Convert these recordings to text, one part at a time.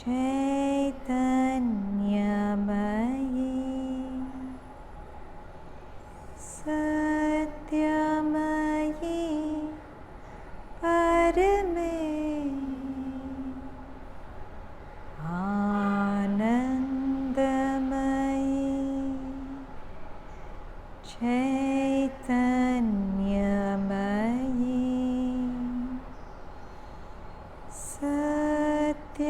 Chaitanyamayi Satyamayi Parame Anandamayi Chaitanyamayi Satyamayi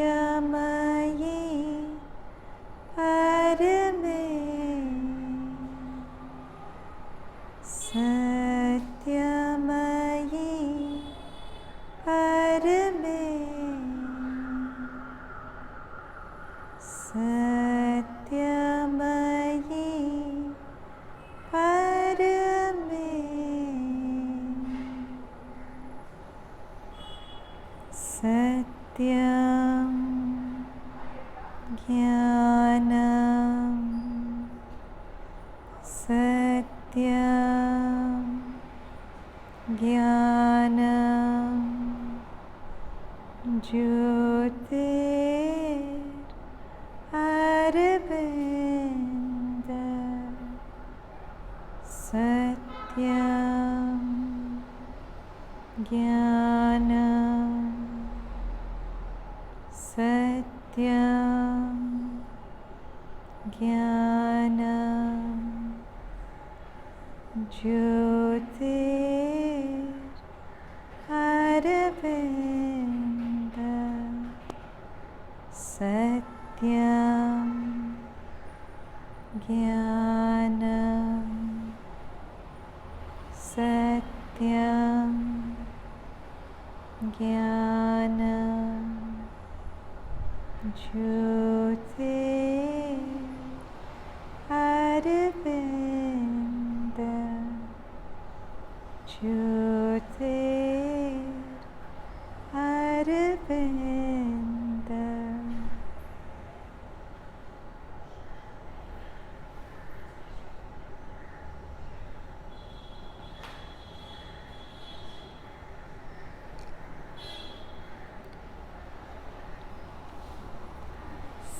Parame Satyamayi Parame Satyamayi Parame Satyam Jnanam Satyam Jnanam Jyotir Arvinda Satyam Jnanam Satyam Jnanam Jyotir Arvinda Satyam Jnanam Satyam Jnanam Jyotir Arvinda Jyotir Arvinda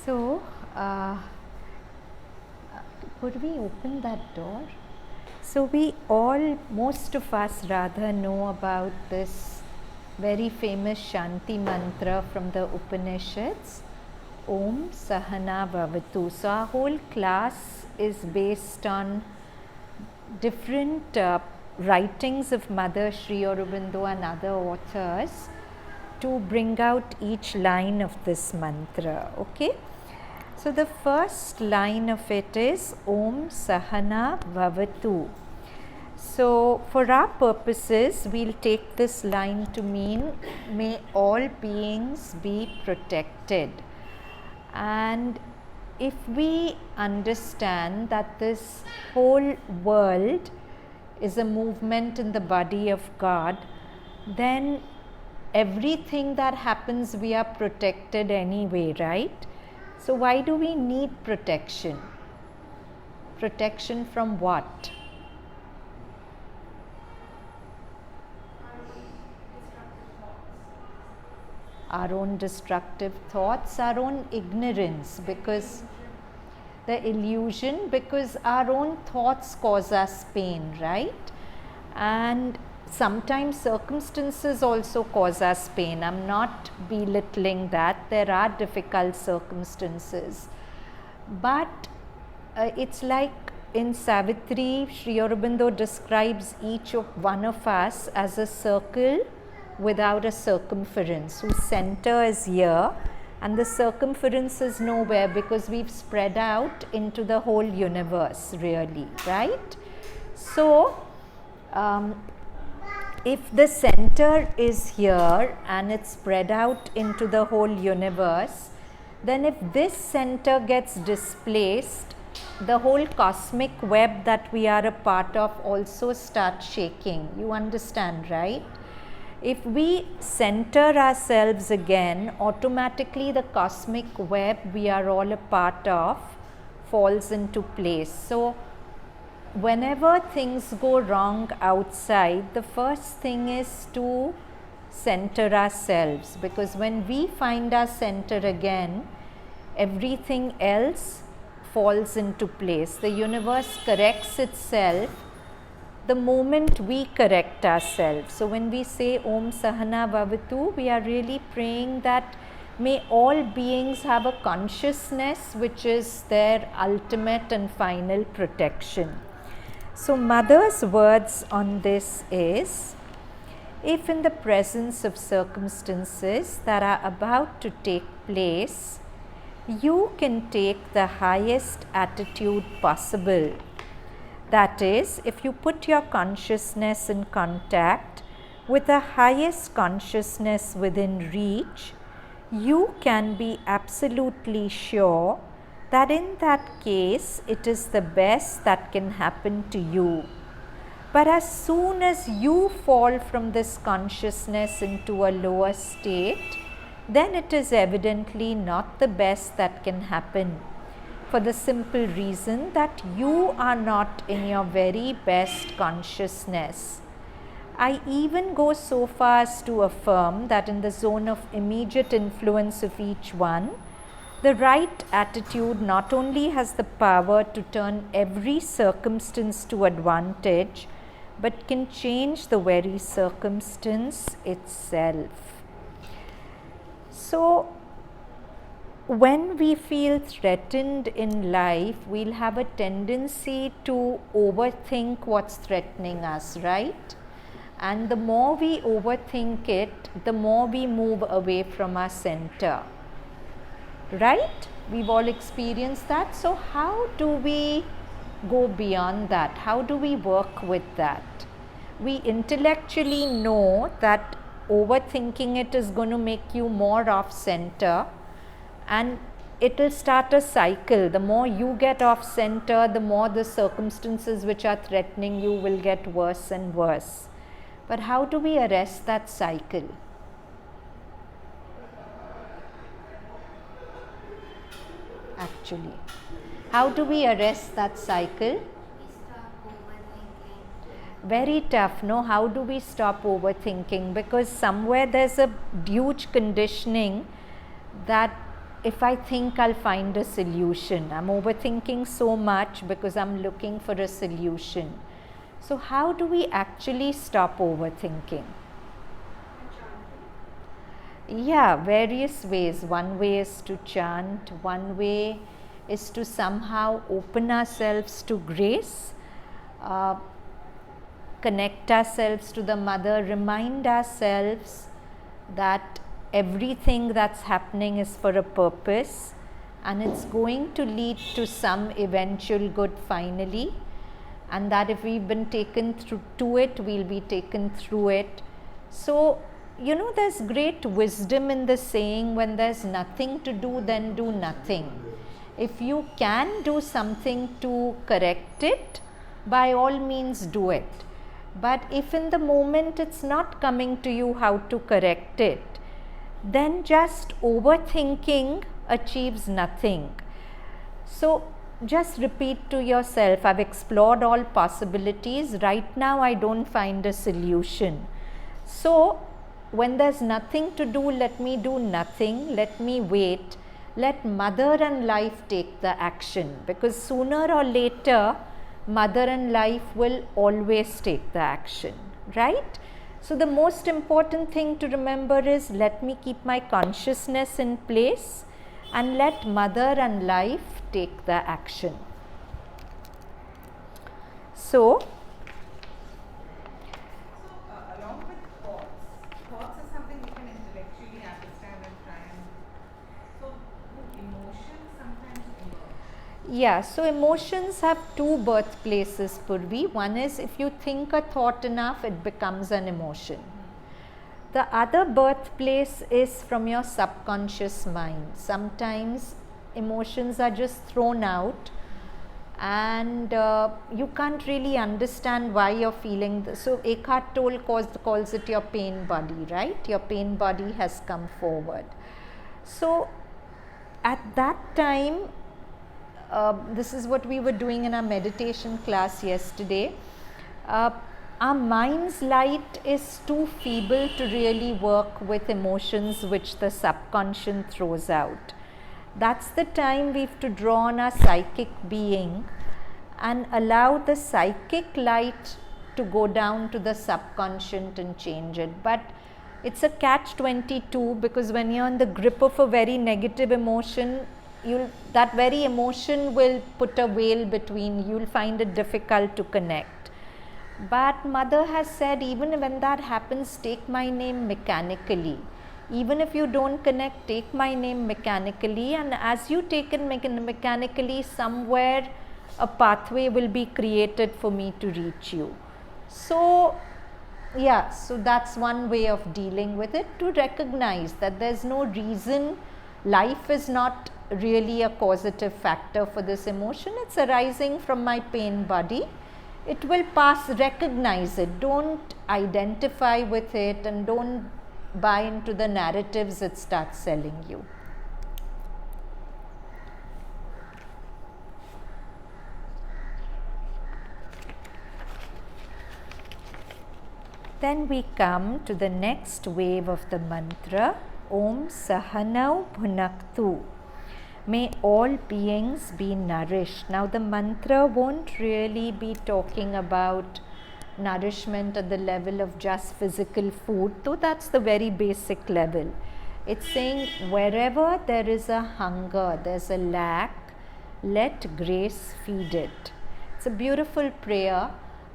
So, could we open that door? So most of us rather know about this very famous Shanti mantra from the Upanishads, Om Sahana Bhavatu. So our whole class is based on different writings of Mother Sri Aurobindo and other authors to bring out each line of this mantra, okay? So the first line of it is Om Sahana Bhavatu. So for our purposes, we'll take this line to mean may all beings be protected. And if we understand that this whole world is a movement in the body of God, then everything that happens we are protected anyway, right? So why do we need protection? Protection from what? Our own destructive thoughts, our own ignorance, because the illusion, because our own thoughts cause us pain, right? And sometimes circumstances also cause us pain. I'm not belittling that. There are difficult circumstances. But it's like in Savitri, Sri Aurobindo describes each of one of us as a circle without a circumference, whose center is here and the circumference is nowhere because we've spread out into the whole universe, really, right? So, if the center is here and it's spread out into the whole universe, then if this center gets displaced, the whole cosmic web that we are a part of also starts shaking. You understand, right? If we center ourselves again, automatically the cosmic web we are all a part of falls into place. So whenever things go wrong outside, the first thing is to center ourselves, because when we find our center again, everything else falls into place. The universe corrects itself the moment we correct ourselves. So when we say Om Sahana Bhavatu, we are really praying that may all beings have a consciousness which is their ultimate and final protection. So Mother's words on this is, if in the presence of circumstances that are about to take place, you can take the highest attitude possible. That is, if you put your consciousness in contact with the highest consciousness within reach, you can be absolutely sure that in that case it is the best that can happen to you. But as soon as you fall from this consciousness into a lower state, then it is evidently not the best that can happen, for the simple reason that you are not in your very best consciousness. I even go so far as to affirm that in the zone of immediate influence of each one, the right attitude not only has the power to turn every circumstance to advantage, but can change the very circumstance itself. So, when we feel threatened in life, we'll have a tendency to overthink what's threatening us, right? And the more we overthink it, the more we move away from our center, right? We've all experienced that. So how do we go beyond that? How do we work with that? We intellectually know that overthinking it is going to make you more off center, and it will start a cycle. The more you get off center, the more the circumstances which are threatening you will get worse and worse. But how do we arrest that cycle? Actually, how do we arrest that cycle? Very tough, no? How do we stop overthinking? Because somewhere there's a huge conditioning that if I think I'll find a solution. I'm overthinking so much because I'm looking for a solution. So how do we actually stop overthinking? Yeah, various ways. One way is to chant, one way is to somehow open ourselves to grace, connect ourselves to the Mother, remind ourselves that everything that's happening is for a purpose and it's going to lead to some eventual good finally, and that if we've been taken through to it, we'll be taken through it. So, you know, there's great wisdom in the saying, when there's nothing to do, then do nothing. If you can do something to correct it, by all means do it. But if in the moment it's not coming to you how to correct it, then just overthinking achieves nothing. So just repeat to yourself, I've explored all possibilities, right now I don't find a solution. So when there's nothing to do, let me do nothing, let me wait, let Mother and life take the action, because sooner or later Mother and life will always take the action, right? So the most important thing to remember is, let me keep my consciousness in place and let Mother and life take the action. So along with thoughts are something we can intellectually understand and try and, so emotions sometimes emerge. yeah, so emotions have two birthplaces, Purvi. One is, if you think a thought enough, it becomes an emotion. The other birthplace is from your subconscious mind. Sometimes emotions are just thrown out and you can't really understand why you're feeling this. So Eckhart Tolle calls it your pain body, right? Your pain body has come forward. So at that time, this is what we were doing in our meditation class yesterday. our mind's light is too feeble to really work with emotions which the subconscious throws out. That's the time we have to draw on our psychic being and allow the psychic light to go down to the subconscious and change it. But it's a catch-22, because when you're in the grip of a very negative emotion, that very emotion will put a veil between, you'll find it difficult to connect. But Mother has said, even when that happens, take my name mechanically. Even if you don't connect, take my name mechanically, and as you take it mechanically, somewhere a pathway will be created for me to reach you. So yeah, so that's one way of dealing with it, to recognize that there's no reason, life is not really a causative factor for this emotion, it's arising from my pain body. It will pass, recognize it, don't identify with it, and don't buy into the narratives it starts selling you. Then we come to the next wave of the mantra, Om Sahanau Bhunaktu. May all beings be nourished. Now the mantra won't really be talking about nourishment at the level of just physical food, though that's the very basic level. It's saying wherever there is a hunger, there's a lack, let grace feed it. It's a beautiful prayer,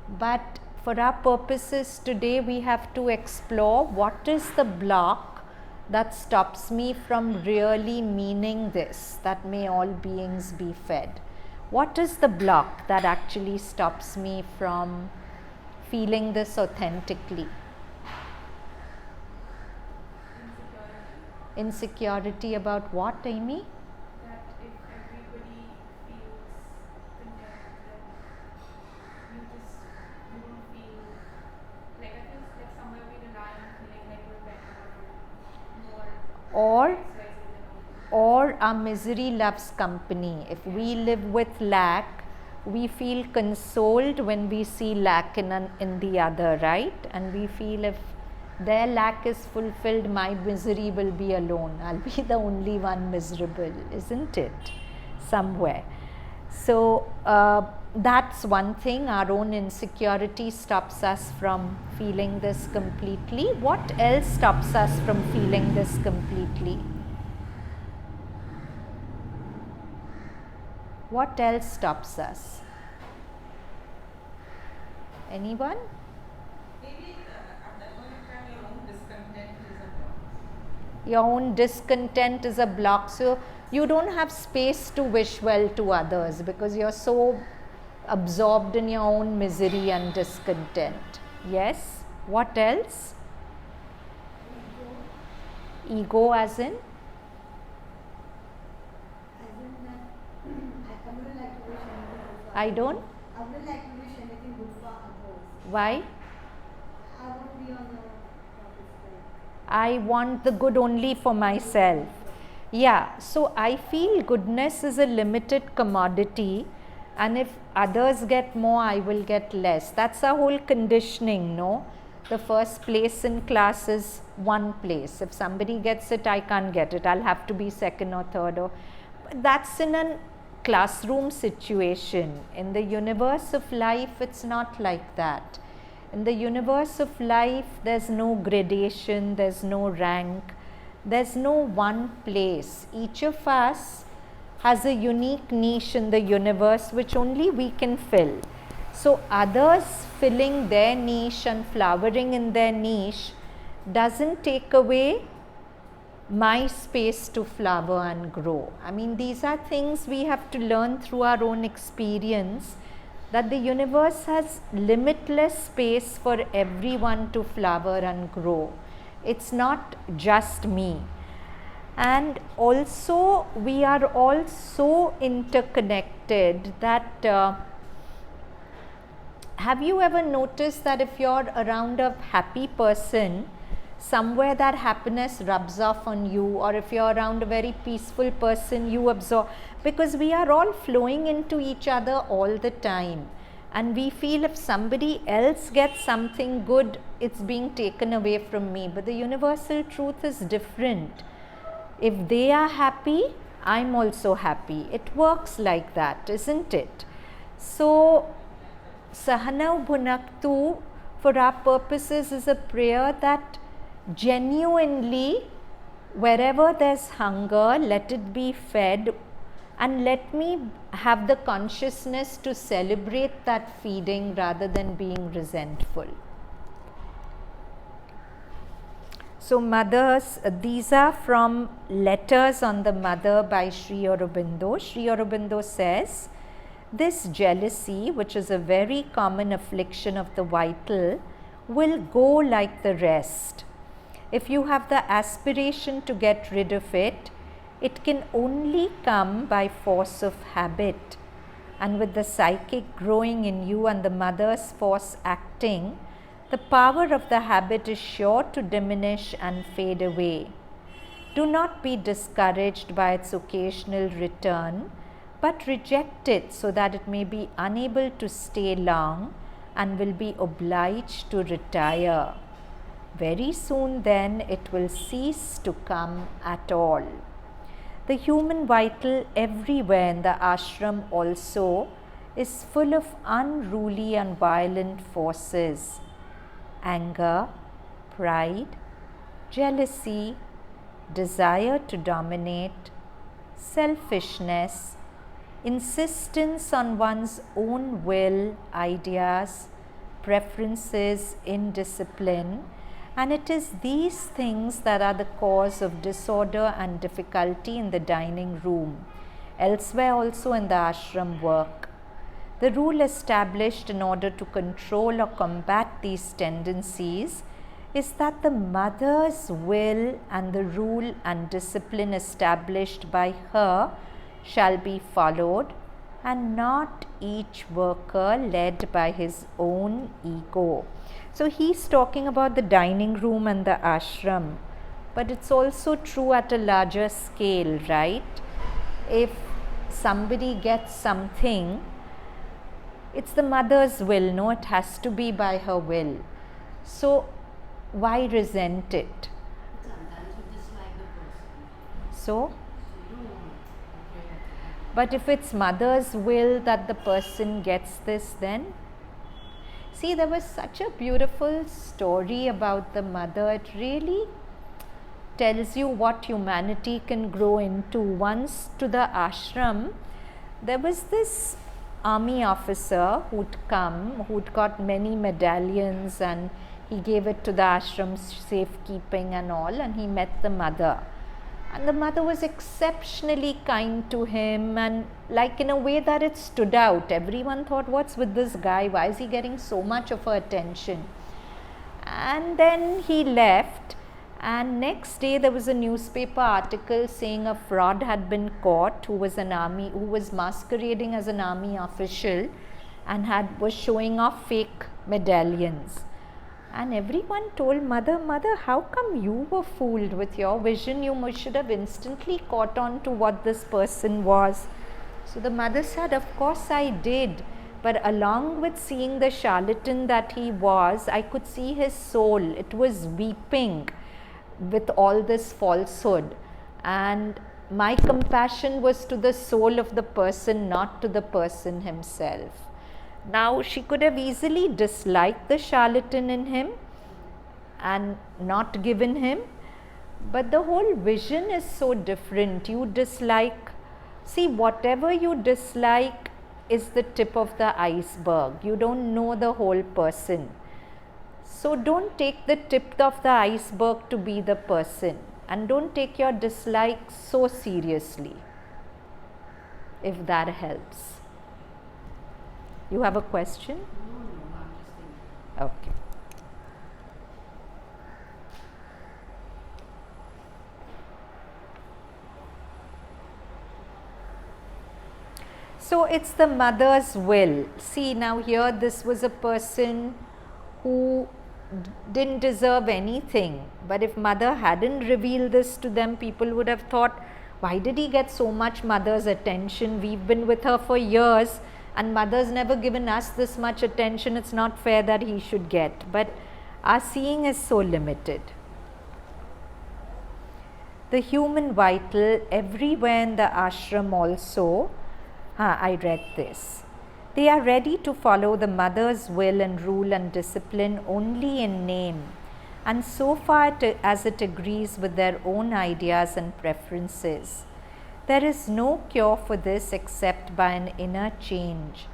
but for our purposes today, we have to explore what is the block that stops me from really meaning this, that may all beings be fed. What is the block that actually stops me from feeling this authentically? Insecurity about what, Amy? That if everybody feels content, then you don't feel like, I feel like somewhere we rely on feeling like we're better or more Or our misery loves company. If we live with lack, we feel consoled when we see lack in the other, right? And we feel if their lack is fulfilled, my misery will be alone. I'll be the only one miserable, isn't it? Somewhere. So that's one thing. Our own insecurity stops us from feeling this completely. What else stops us from feeling this completely? What else stops us? Anyone? maybe at that point in time your own discontent is a block. Your own discontent is a block. So you don't have space to wish well to others because you're so absorbed in your own misery and discontent. Yes? What else? Ego as in? I don't? I wouldn't like to wish anything good for others. Why? I want to be on the top side. I want the good only for myself. Yeah, so I feel goodness is a limited commodity, and if others get more, I will get less. That's our whole conditioning, no? The first place in class is one place. If somebody gets it, I can't get it. I'll have to be second or third. That's in a classroom situation. In the universe of life, it's not like that. In the universe of life, there's no gradation, there's no rank, there's no one place. Each of us has a unique niche in the universe which only we can fill. So others filling their niche and flowering in their niche doesn't take away my space to flower and grow. I mean, these are things we have to learn through our own experience, that the universe has limitless space for everyone to flower and grow. It's not just me. And also, we are all so interconnected that have you ever noticed that if you're around a happy person, somewhere that happiness rubs off on you, or if you're around a very peaceful person, you absorb, because we are all flowing into each other all the time. And we feel if somebody else gets something good, it's being taken away from me. But the universal truth is different. If they are happy, I'm also happy. It works like that, isn't it? So, Sahanau Bhunaktu, for our purposes, is a prayer that genuinely, wherever there's hunger, let it be fed, and let me have the consciousness to celebrate that feeding rather than being resentful. So mothers, these are from Letters on the Mother by Sri Aurobindo. Sri Aurobindo says, this jealousy, which is a very common affliction of the vital, will go like the rest. If you have the aspiration to get rid of it, it can only come by force of habit. And with the psychic growing in you and the mother's force acting, the power of the habit is sure to diminish and fade away. Do not be discouraged by its occasional return, but reject it so that it may be unable to stay long and will be obliged to retire. Very soon then it will cease to come at all. The human vital everywhere in the ashram also is full of unruly and violent forces. Anger, pride, jealousy, desire to dominate, selfishness, insistence on one's own will, ideas, preferences, indiscipline, and it is these things that are the cause of disorder and difficulty in the dining room, elsewhere also in the ashram work. The rule established in order to control or combat these tendencies is that the mother's will and the rule and discipline established by her shall be followed, and not each worker led by his own ego. So he's talking about the dining room and the ashram, but it's also true at a larger scale, right? If somebody gets something, it's the mother's will, no, it has to be by her will. So why resent it? Sometimes you dislike the person. So, You don't want it. but if it's mother's will that the person gets this, then see, there was such a beautiful story about the mother. It really tells you what humanity can grow into. Once to the ashram, there was this army officer who'd come, who'd got many medallions, and he gave it to the ashram's safekeeping and all, and he met the mother. And the mother was exceptionally kind to him, and like in a way that it stood out. Everyone thought, what's with this guy? Why is he getting so much of her attention? And then he left, and next day there was a newspaper article saying a fraud had been caught who was masquerading as an army official and was showing off fake medallions. And everyone told mother, how come you were fooled with your vision? You should have instantly caught on to what this person was. So the mother said, of course I did. But along with seeing the charlatan that he was, I could see his soul. It was weeping with all this falsehood. And my compassion was to the soul of the person, not to the person himself. Now, she could have easily disliked the charlatan in him and not given him, but the whole vision is so different. You dislike, see, whatever you dislike is the tip of the iceberg. You don't know the whole person. So, don't take the tip of the iceberg to be the person, and don't take your dislike so seriously, if that helps. You have a question? No, I'm just thinking. Okay. So it's the mother's will. See, now here this was a person who didn't deserve anything, but if mother hadn't revealed this to them, people would have thought, why did he get so much mother's attention? We've been with her for years, and mother's never given us this much attention, it's not fair that he should get. But our seeing is so limited. The human vital everywhere in the ashram also, I read this. They are ready to follow the mother's will and rule and discipline only in name, and so far as it agrees with their own ideas and preferences. There is no cure for this except by an inner change.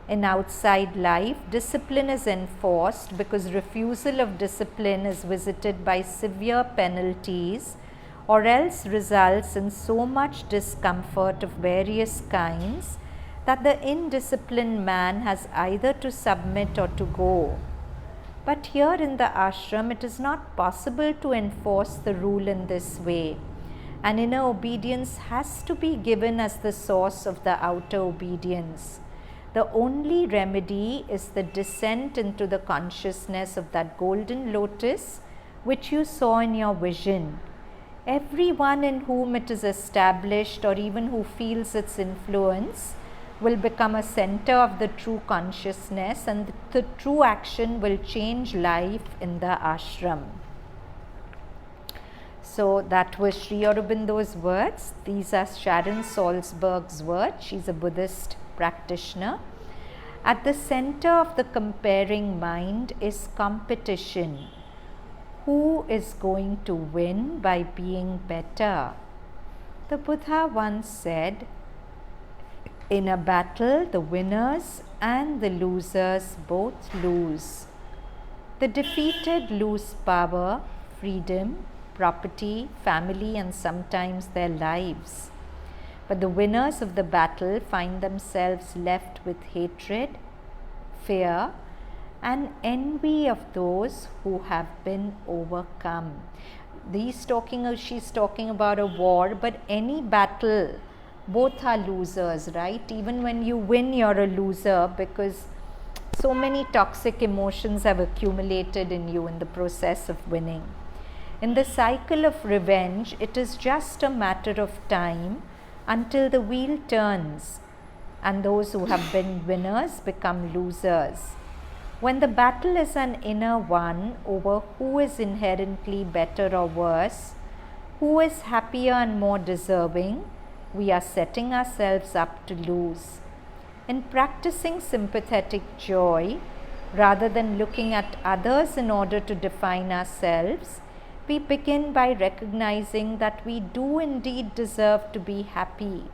In outside life, discipline is enforced because refusal of discipline is visited by severe penalties, or else results in so much discomfort of various kinds that the indisciplined man has either to submit or to go. But here in the ashram, it is not possible to enforce the rule in this way. An inner obedience has to be given as the source of the outer obedience. The only remedy is the descent into the consciousness of that golden lotus which you saw in your vision. Everyone in whom it is established, or even who feels its influence, will become a center of the true consciousness, and the true action will change life in the ashram. So that was Sri Aurobindo's words. These are Sharon Salzberg's words. She's a Buddhist practitioner. At the center of the comparing mind is competition. Who is going to win by being better? The Buddha once said, in a battle, the winners and the losers both lose. The defeated lose power, freedom, property, family, and sometimes their lives. But the winners of the battle find themselves left with hatred, fear, and envy of those who have been overcome. She's talking about a war, but any battle, both are losers, right? Even when you win, you're a loser because so many toxic emotions have accumulated in you in the process of winning. In the cycle of revenge, it is just a matter of time until the wheel turns and those who have been winners become losers. When the battle is an inner one over who is inherently better or worse, who is happier and more deserving, we are setting ourselves up to lose. In practicing sympathetic joy, rather than looking at others in order to define ourselves, we begin by recognizing that we do indeed deserve to be happy.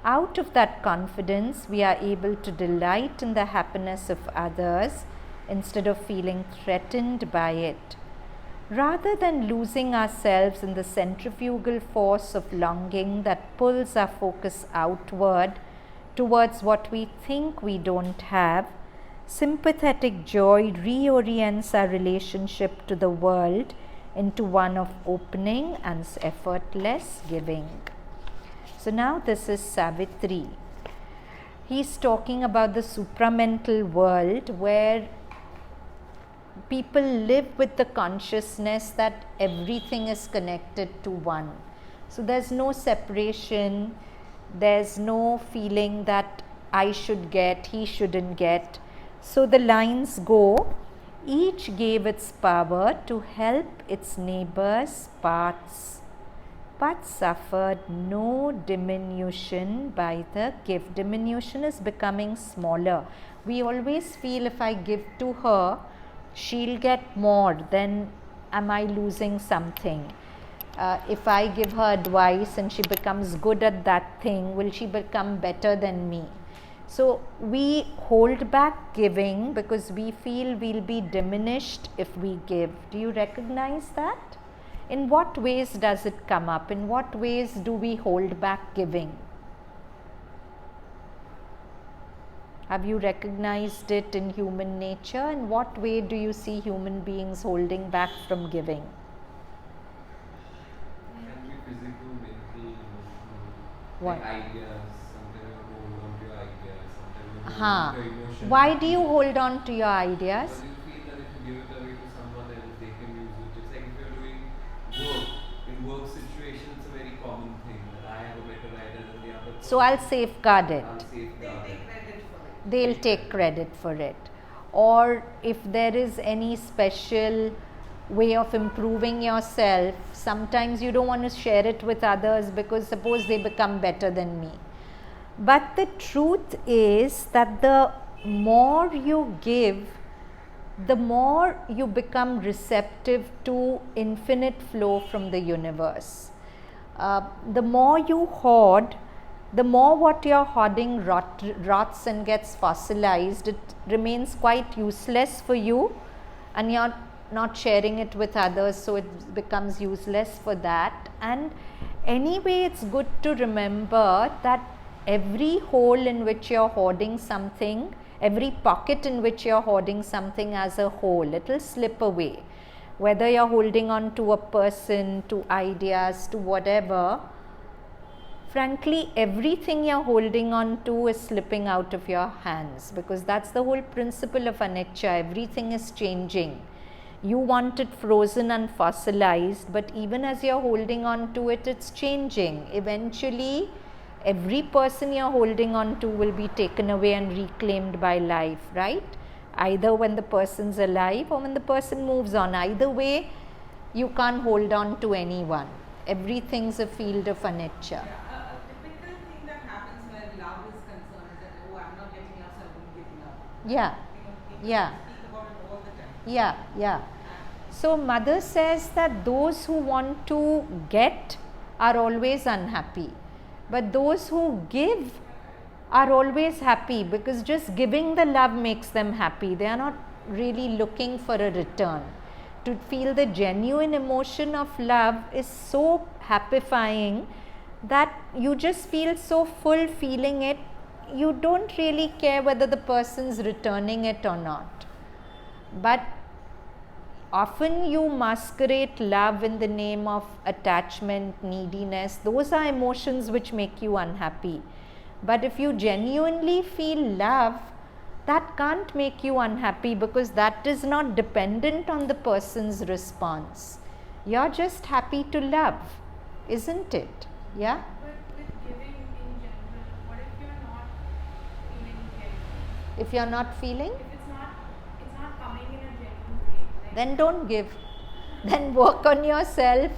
Out of that confidence, we are able to delight in the happiness of others instead of feeling threatened by it. Rather than losing ourselves in the centrifugal force of longing that pulls our focus outward towards what we think we don't have, sympathetic joy reorients our relationship to the world into one of opening and effortless giving. So now this is Savitri. He's talking about the supramental world where people live with the consciousness that everything is connected to one. So there's no separation, there's no feeling that I should get, he shouldn't get. So the lines go, each gave its power to help its neighbor's parts, but suffered no diminution by the gift. Diminution is becoming smaller. We always feel if I give to her, she'll get more, then am I losing something? If I give her advice and she becomes good at that thing, will she become better than me? So we hold back giving because we feel we'll be diminished if we give. Do you recognize that? In what ways does it come up? In what ways do we hold back giving? Have you recognized it in human nature? In what way do you see human beings holding back from giving? It can be physical, mental, emotional. What? Like ideas. Sometimes you hold on to your ideas. Sometimes you hold Huh. on to your emotions. Why do you hold on to your ideas? Because you feel that if you give it away to someone else, they can use it. Just like if you're doing work. In work situation, it's a very common thing that I have a better idea than the other person. So I'll safeguard it. I'll safeguard it. they'll take credit for it. Or if there is any special way of improving yourself, sometimes you don't want to share it with others because suppose they become better than me. But the truth is that the more you give, the more you become receptive to infinite flow from the universe. The more you hoard, the more what you're hoarding rots and gets fossilized. It remains quite useless for you, and you're not sharing it with others, so it becomes useless for that. And anyway, it's good to remember that every hole in which you're hoarding something, every pocket in which you're hoarding something as a whole, it will slip away. Whether you're holding on to a person, to ideas, to whatever, frankly, everything you're holding on to is slipping out of your hands, because that's the whole principle of anicca. Everything is changing. You want it frozen and fossilized, but even as you're holding on to it, it's changing. Eventually, every person you're holding on to will be taken away and reclaimed by life, right? Either when the person's alive or when the person moves on. Either way, you can't hold on to anyone. Everything's a field of anicca. Yeah, a typical thing that happens where love is concerned is that, oh, I'm not getting love, so I won't give love. Yeah, People yeah, speak about it all the time. yeah, yeah. So mother says that those who want to get are always unhappy, but those who give are always happy, because just giving the love makes them happy. They are not really looking for a return. To feel the genuine emotion of love is so happifying that you just feel so full feeling it. You don't really care whether the person's returning it or not. But often you masquerade love in the name of attachment, neediness. Those are emotions which make you unhappy. But if you genuinely feel love, that can't make you unhappy, because that is not dependent on the person's response. You're just happy to love, isn't it? Yeah? But with giving in general, what if you're not feeling genuine? If you're not feeling, If it's not coming in a genuine way, like then don't give. Then work on yourself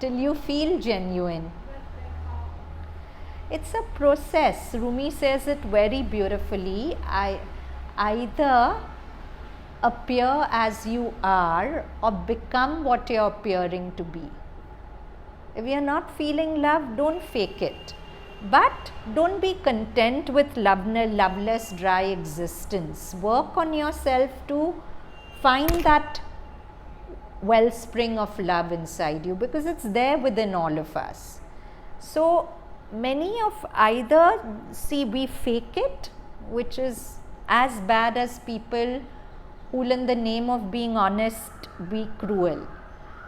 till you feel genuine. but like how? It's a process. Rumi says it very beautifully. Either appear as you are or become what you're appearing to be. If you're not feeling love, don't fake it. But don't be content with loveless, dry existence. Work on yourself to find that wellspring of love inside you, because it's there within all of us. So many of either, see, we fake it, which is as bad as people who will in the name of being honest be cruel.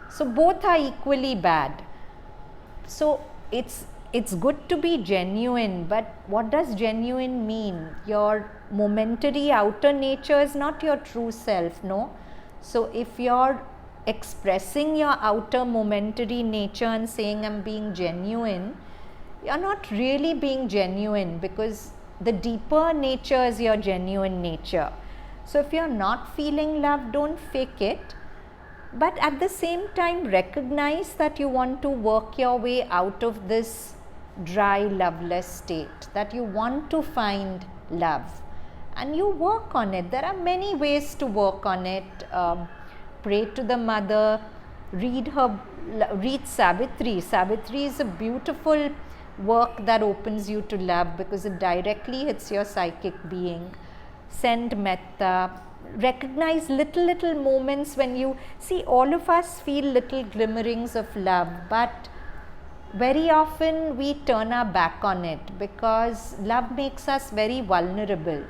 So both are equally bad. So it's good to be genuine, but what does genuine mean? Your momentary outer nature is not your true self, no? So if you're expressing your outer momentary nature and saying I'm being genuine, you're not really being genuine, because the deeper nature is your genuine nature. So if you're not feeling love, don't fake it. But at the same time, recognize that you want to work your way out of this dry, loveless state, that you want to find love, and you work on it. There are many ways to work on it. Pray to the mother, read Savitri. Savitri is a beautiful work that opens you to love, because it directly hits your psychic being. Send metta. Recognize little moments when you see, all of us feel little glimmerings of love, but very often we turn our back on it, because love makes us very vulnerable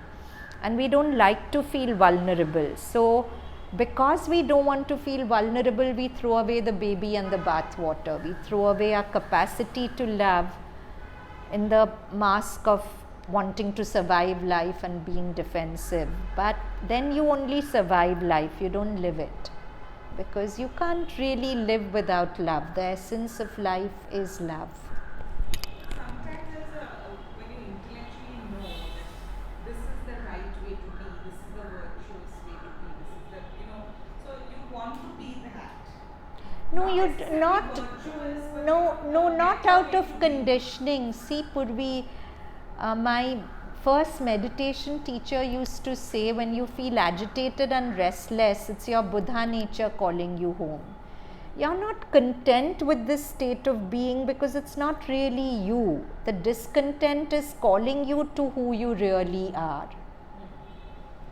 and we don't like to feel vulnerable. So because we don't want to feel vulnerable, we throw away the baby and the bath water. We throw away our capacity to love in the mask of wanting to survive life and being defensive. But then you only survive life, you don't live it, because you can't really live without love. The essence of life is love. Sometimes when you intellectually know that this is the No, you necessarily not. virtuous, but No, the no, not better out way of to be. conditioning. See, Purvi, my first meditation teacher used to say, when you feel agitated and restless, it's your Buddha nature calling you home. You're not content with this state of being because it's not really you. The discontent is calling you to who you really are.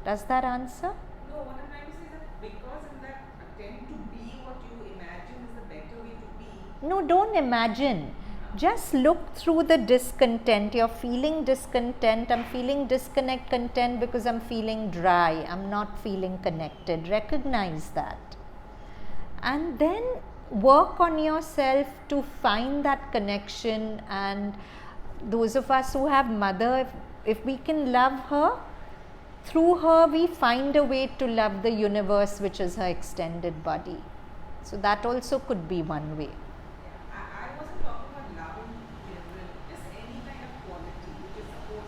Does that answer? No, what I'm trying to say is that because in that attempt to be what you imagine is the better way to be. No, don't imagine. Just look through the discontent. You're feeling discontent. I'm feeling discontent because I'm feeling dry. I'm not feeling connected. Recognize that. And then work on yourself to find that connection. And those of us who have mother, if we can love her, through her we find a way to love the universe, which is her extended body. So that also could be one way. I wasn't talking about love in general, just any kind of quality, which is supposed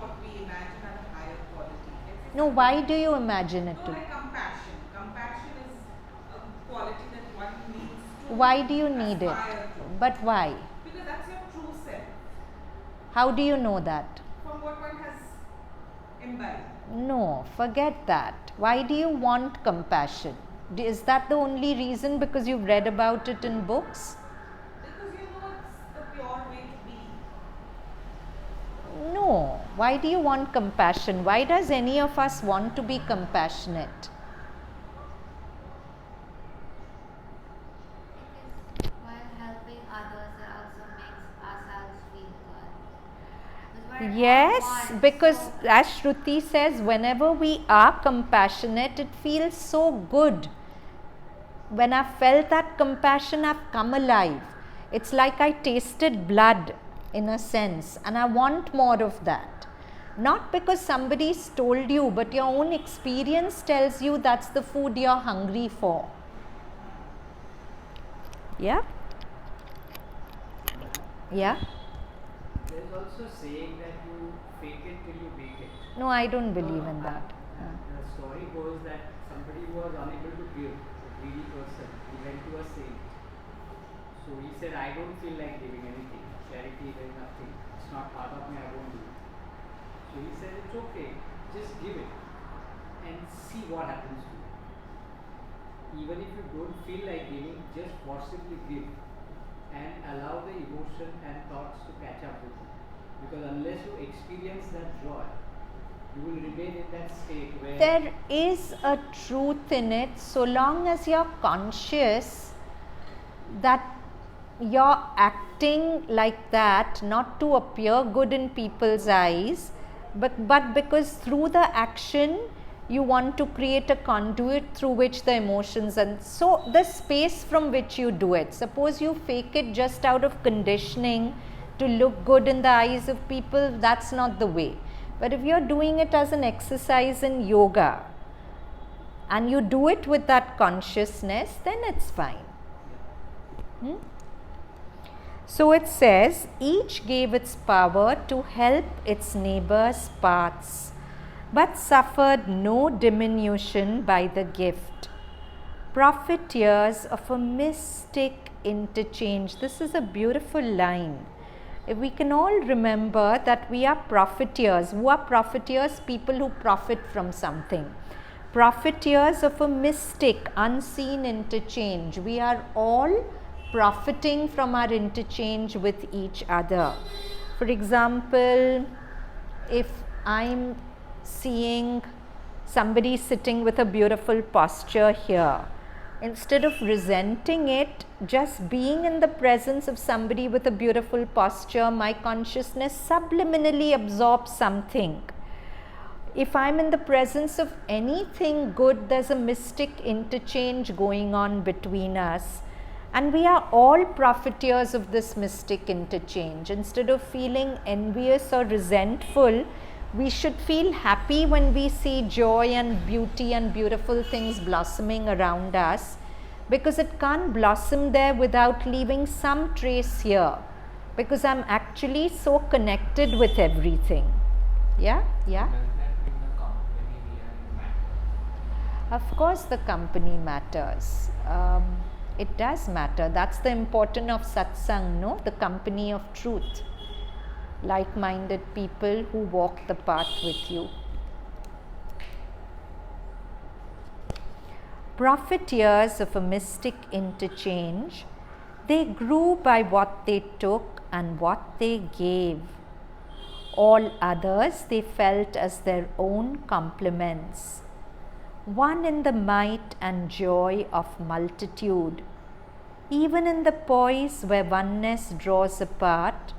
what we imagine as a higher quality. Let's say No, why do you imagine it no, to? like compassion. Compassion is a quality that one needs to Why do you need it? aspire to. But why? Because that's your true self, How do you know that? from what one has imbibed. No, forget that. Why do you want compassion? Is that the only reason because you've read about it in books? Because it's the pure way to be. No. Why do you want compassion? Why does any of us want to be compassionate? Because while helping others, it also makes ourselves feel good. Because we're Yes, all one, because so as Shruti says, whenever we are compassionate, it feels so good. When I've felt that compassion, I've come alive. It's like I tasted blood in a sense, and I want more of that. Not because somebody's told you, but your own experience tells you that's the food you're hungry for. Yeah? Yeah? There's also saying that you fake it till you make it. No, I don't believe in that. The story goes that somebody who was unable to give, a greedy person, he went to a saint. So he said, I don't feel like giving anything. Charity, there is nothing. It's not part of me, I won't do it. So he said, it's okay, just give it and see what happens to you. Even if you don't feel like giving, just forcibly give and allow the emotion and thoughts to catch up with you. Because unless you experience that joy, you will remain in that state where There is a truth in it, so long as you're conscious that you're acting like that, not to appear good in people's eyes, but because through the action you want to create a conduit through which the emotions, and so the space from which you do it. Suppose you fake it just out of conditioning to look good in the eyes of people, that's not the way. But if you're doing it as an exercise in yoga and you do it with that consciousness, then it's fine. So it says, each gave its power to help its neighbor's paths, but suffered no diminution by the gift. Profiteers of a mystic interchange. This is a beautiful line. If we can all remember that we are profiteers. Who are profiteers? People who profit from something. Profiteers of a mystic, unseen interchange. We are all profiting from our interchange with each other. For example, if I'm seeing somebody sitting with a beautiful posture here, instead of resenting it, just being in the presence of somebody with a beautiful posture, my consciousness subliminally absorbs something. If I'm in the presence of anything good, there's a mystic interchange going on between us. And we are all profiteers of this mystic interchange. Instead of feeling envious or resentful, we should feel happy when we see joy and beauty and beautiful things blossoming around us, because it can't blossom there without leaving some trace here, because I'm actually so connected with everything. Yeah? Yeah? Does that mean the company we are in matters? Of course the company matters. It does matter. That's the importance of satsang, no? The company of truth. Like-minded people who walk the path with you. Profiteers of a mystic interchange, they grew by what they took and what they gave. All others they felt as their own complements. One in the might and joy of multitude, even in the poise where oneness draws apart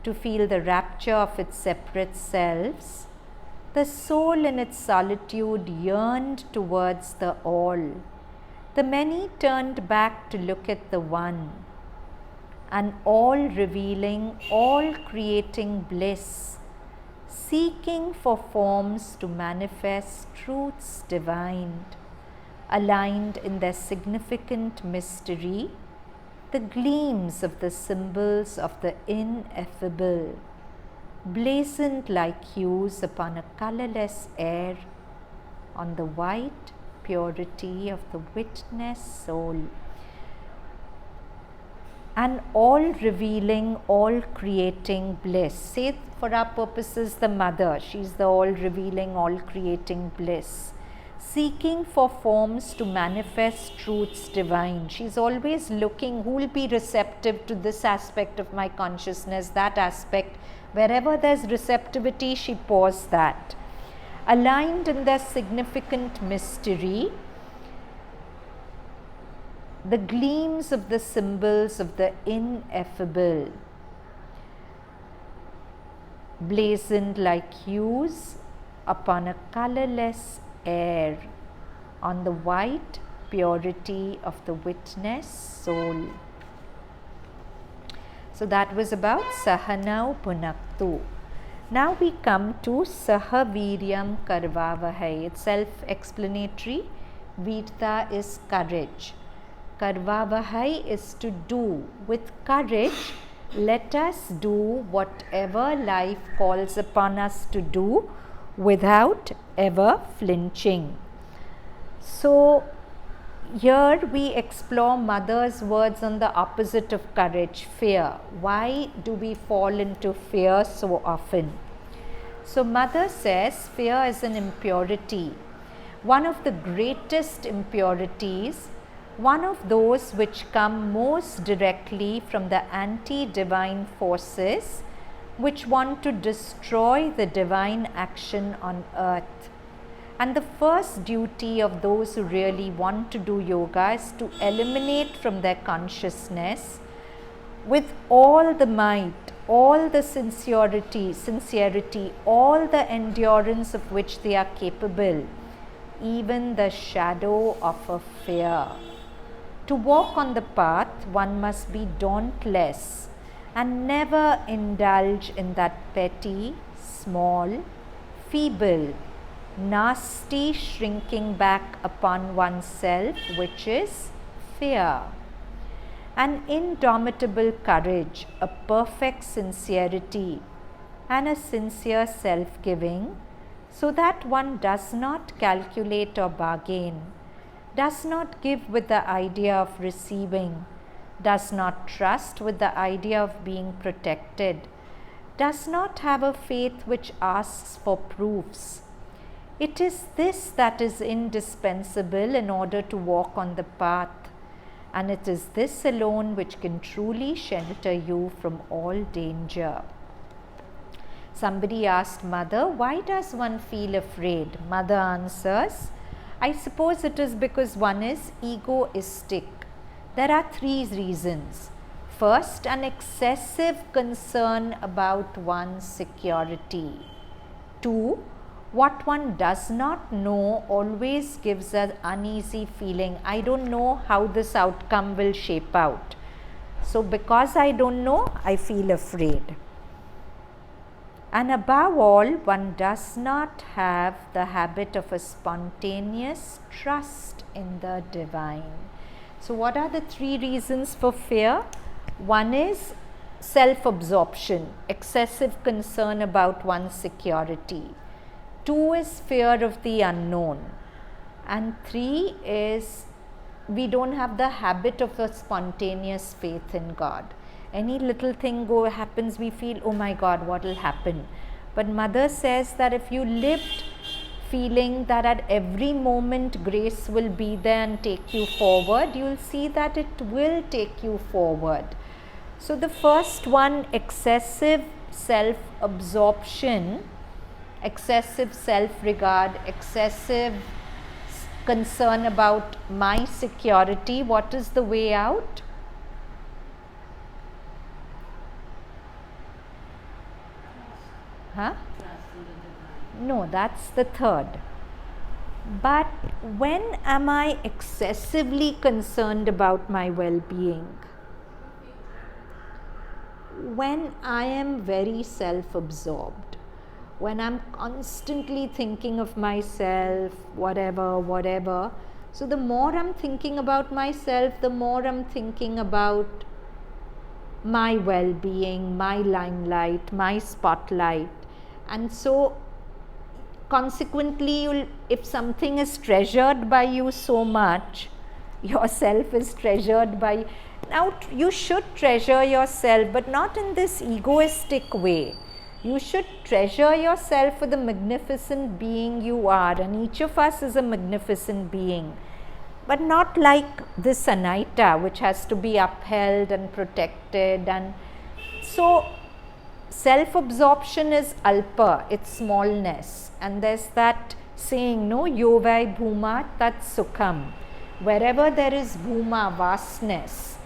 to feel the rapture of its separate selves, the soul in its solitude yearned towards the all. The many turned back to look at the one, an all revealing, all creating bliss, seeking for forms to manifest truths divine, aligned in their significant mystery, the gleams of the symbols of the ineffable, blazoned like hues upon a colorless air, on the white purity of the witness soul. An all revealing, all creating bliss. Say for our purposes the mother, she's the all revealing, all creating bliss. Seeking for forms to manifest truths divine. She's always looking who will be receptive to this aspect of my consciousness, that aspect. Wherever there's receptivity, she pours that. Aligned in their significant mystery, the gleams of the symbols of the ineffable, blazoned like hues upon a colorless air, on the white purity of the witness soul. So that was about Sahanau Punaktu. Now we come to Sahaviryam Karvavahai. It's self-explanatory. Virta is courage. Karvavahai is to do. With courage, let us do whatever life calls upon us to do without ever flinching. So here we explore Mother's words on the opposite of courage, fear. Why do we fall into fear so often? So Mother says fear is an impurity. One of the greatest impurities, one of those which come most directly from the anti-divine forces which want to destroy the divine action on earth. And the first duty of those who really want to do yoga is to eliminate from their consciousness, with all the might, all the sincerity, all the endurance of which they are capable, even the shadow of a fear. To walk on the path, one must be dauntless and never indulge in that petty, small, feeble, nasty shrinking back upon oneself, which is fear. An indomitable courage, a perfect sincerity, and a sincere self-giving, so that one does not calculate or bargain, does not give with the idea of receiving, does not trust with the idea of being protected, does not have a faith which asks for proofs. It is this that is indispensable in order to walk on the path, and it is this alone which can truly shelter you from all danger. Somebody asked Mother, why does one feel afraid? Mother answers, I suppose it is because one is egoistic. There are three reasons. First, an excessive concern about one's security. Two, what one does not know always gives an uneasy feeling. I don't know how this outcome will shape out. So because I don't know, I feel afraid. And above all, one does not have the habit of a spontaneous trust in the divine. So what are the three reasons for fear? One is self-absorption, excessive concern about one's security. Two is fear of the unknown. And three is we don't have the habit of a spontaneous faith in God. Any little thing happens, we feel, oh my God, what will happen? But Mother says that if you lived feeling that at every moment grace will be there and take you forward, you will see that it will take you forward. So the first one, excessive self-absorption, excessive self-regard, excessive concern about my security. What is the way out? Huh? No, that's the third. But when am I excessively concerned about my well-being? When I am very self-absorbed, when I'm constantly thinking of myself, whatever. So the more I'm thinking about myself, the more I'm thinking about my well-being, my limelight, my spotlight. And so consequently, if something is treasured by you so much, yourself is treasured by. Now you should treasure yourself, but not in this egoistic way. You should treasure yourself for the magnificent being you are, and each of us is a magnificent being, but not like this Anahita, which has to be upheld and protected. And so self-absorption is alpa, it's smallness. And there's that saying, no, yovai bhuma tat sukham. Wherever there is bhuma, vastness,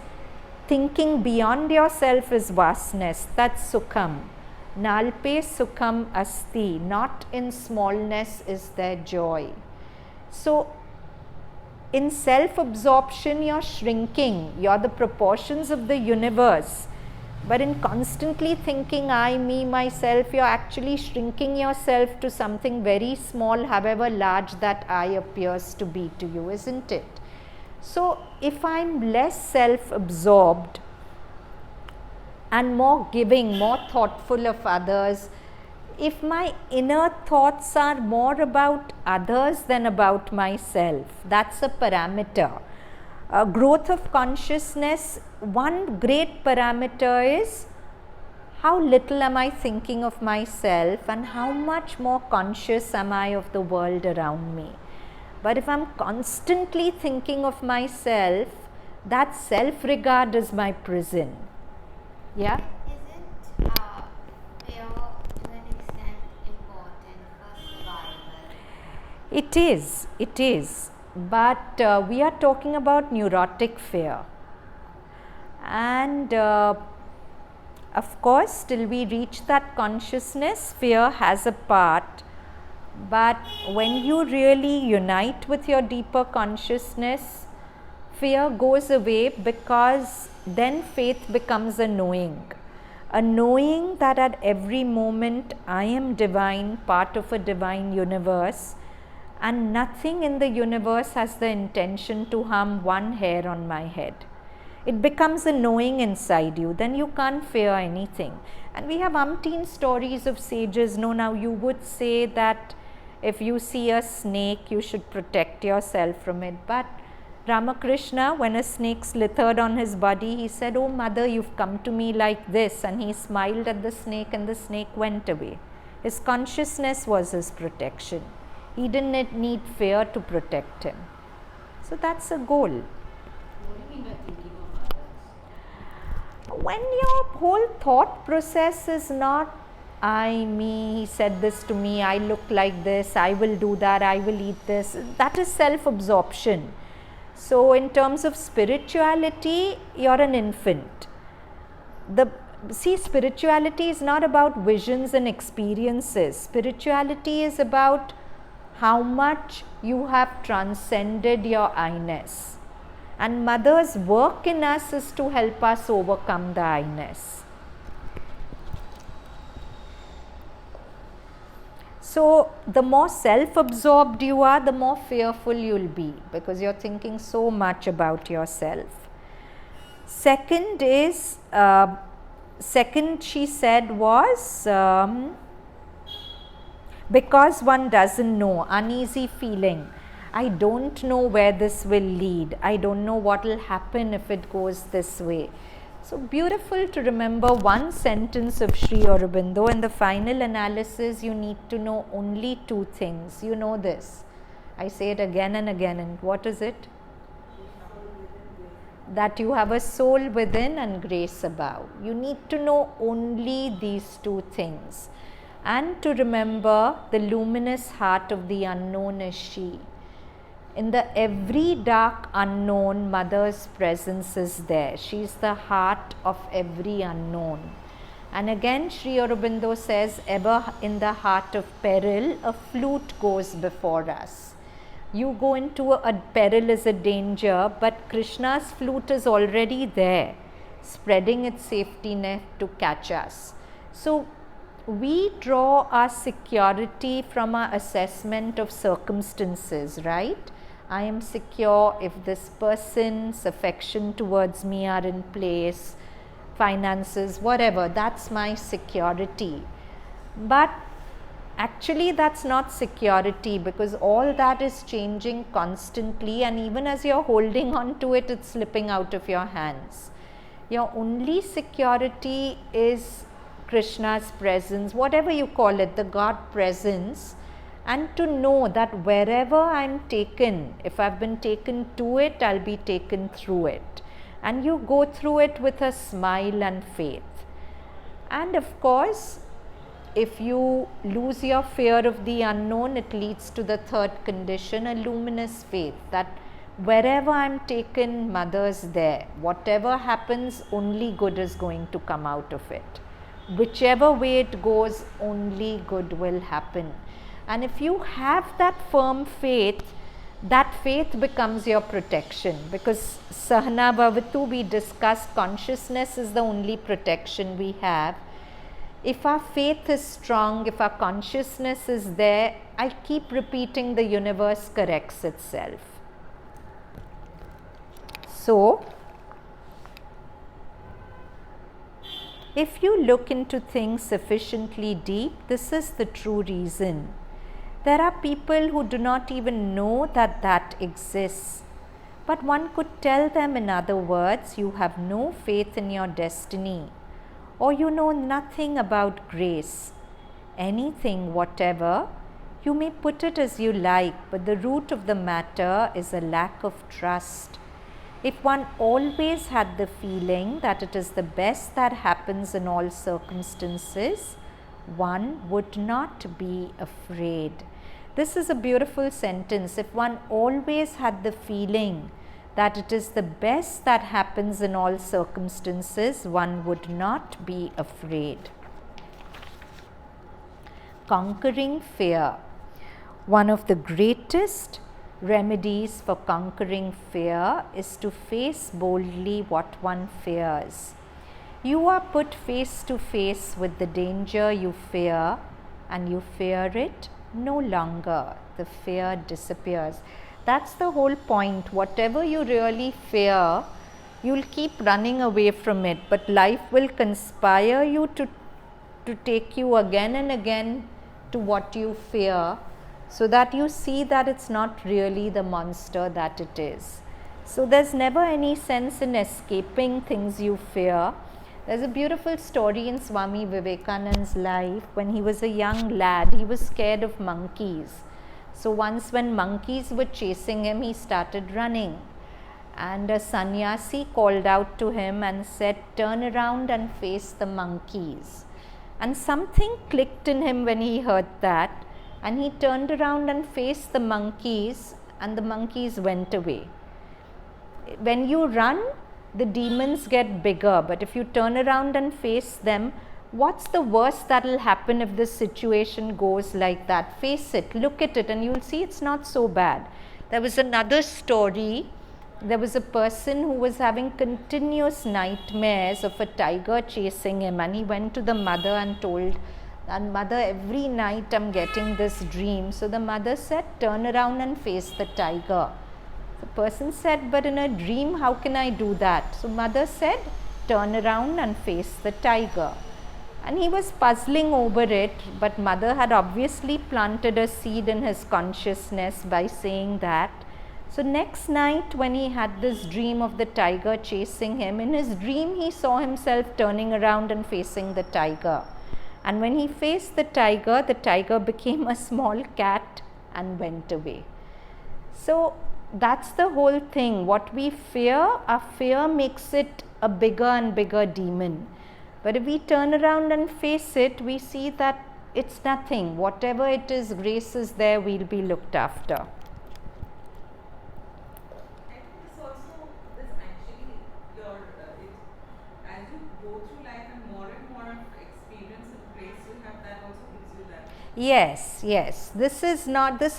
thinking beyond yourself is vastness, that's sukham. Nalpe sukham asti, not in smallness is there joy. So in self-absorption, you're shrinking, you're the proportions of the universe. But in constantly thinking I, me, myself, you're actually shrinking yourself to something very small, however large that I appears to be to you, isn't it? So if I'm less self-absorbed and more giving, more thoughtful of others, if my inner thoughts are more about others than about myself, that's a parameter. Growth of consciousness, one great parameter is how little am I thinking of myself and how much more conscious am I of the world around me. But if I'm constantly thinking of myself, that self-regard is my prison. Yeah? Isn't fear to an extent important for survival? It is. But we are talking about neurotic fear. And of course, till we reach that consciousness, fear has a part. But when you really unite with your deeper consciousness, fear goes away, because then faith becomes a knowing that at every moment I am divine, part of a divine universe, and nothing in the universe has the intention to harm one hair on my head. It becomes a knowing inside you, then you can't fear anything. And we have umpteen stories of sages. No, now you would say that if you see a snake, you should protect yourself from it. But Ramakrishna, when a snake slithered on his body, he said, "Oh mother, you've come to me like this." And he smiled at the snake and the snake went away. His consciousness was his protection. He didn't need fear to protect him. So that's a goal. What do you mean by thinking of others? When your whole thought process is not I, me, he said this to me, I look like this, I will do that, I will eat this, that is self-absorption. So in terms of spirituality, you're an infant. Spirituality is not about visions and experiences. Spirituality is about how much you have transcended your I-ness. And Mother's work in us is to help us overcome the I-ness. So the more self-absorbed you are, the more fearful you'll be, because you're thinking so much about yourself. Second she said was, because one doesn't know, uneasy feeling. I don't know where this will lead. I don't know what will happen if it goes this way. So beautiful to remember one sentence of Sri Aurobindo. In the final analysis, you need to know only two things. You know this. I say it again and again. And what is it? That you have a soul within and grace above. You need to know only these two things. And to remember the luminous heart of the unknown is she. In the every dark unknown, Mother's presence is there. She is the heart of every unknown. And again, Sri Aurobindo says, ever in the heart of peril, a flute goes before us. You go into a peril is a danger, but Krishna's flute is already there, spreading its safety net to catch us. So we draw our security from our assessment of circumstances, right? I am secure if this person's affection towards me are in place, finances, whatever, that's my security. But actually that's not security, because all that is changing constantly, and even as you're holding on to it, it's slipping out of your hands. Your only security is Krishna's presence, whatever you call it, the God presence, and to know that wherever I'm taken, if I've been taken to it, I'll be taken through it. And you go through it with a smile and faith. And of course, if you lose your fear of the unknown, it leads to the third condition, a luminous faith, that wherever I'm taken, Mother's there. Whatever happens, only good is going to come out of it. Whichever way it goes, only good will happen. And if you have that firm faith, that faith becomes your protection, because Sahana Bhavatu, we discussed consciousness is the only protection we have. If our faith is strong, if our consciousness is there, I keep repeating, the universe corrects itself. So, if you look into things sufficiently deep, this is the true reason. There are people who do not even know that that exists. But one could tell them, in other words, you have no faith in your destiny, or you know nothing about grace. Anything, whatever, you may put it as you like, but the root of the matter is a lack of trust. If one always had the feeling that it is the best that happens in all circumstances, one would not be afraid. This is a beautiful sentence. If one always had the feeling that it is the best that happens in all circumstances, one would not be afraid. Conquering fear. One of the greatest remedies for conquering fear is to face boldly what one fears. You are put face to face with the danger you fear, and you fear it no longer. The fear disappears. That's the whole point. Whatever you really fear, you'll keep running away from it, but life will conspire you to take you again and again to what you fear, so that you see that it's not really the monster that it is. So there's never any sense in escaping things you fear. There's a beautiful story in Swami Vivekananda's life. When he was a young lad, he was scared of monkeys. So once when monkeys were chasing him, he started running. And a sannyasi called out to him and said, "Turn around and face the monkeys." And something clicked in him when he heard that. And he turned around and faced the monkeys, and the monkeys went away. When you run, the demons get bigger, but if you turn around and face them, what's the worst that will happen if this situation goes like that? Face it, look at it, and you'll see it's not so bad. There was another story. There was a person who was having continuous nightmares of a tiger chasing him, and he went to the mother and told, "And mother, every night I'm getting this dream." So the mother said, "Turn around and face the tiger." The person said, "But in a dream, how can I do that?" So mother said, "Turn around and face the tiger." And he was puzzling over it, but mother had obviously planted a seed in his consciousness by saying that. So next night when he had this dream of the tiger chasing him, in his dream he saw himself turning around and facing the tiger. And when he faced the tiger became a small cat and went away. So that's the whole thing. What we fear, our fear makes it a bigger and bigger demon. But if we turn around and face it, we see that it's nothing. Whatever it is, grace is there, we'll be looked after. I think this also, this actually, as you go through life and more experience and grace you have, that also gives you that. Yes, yes. This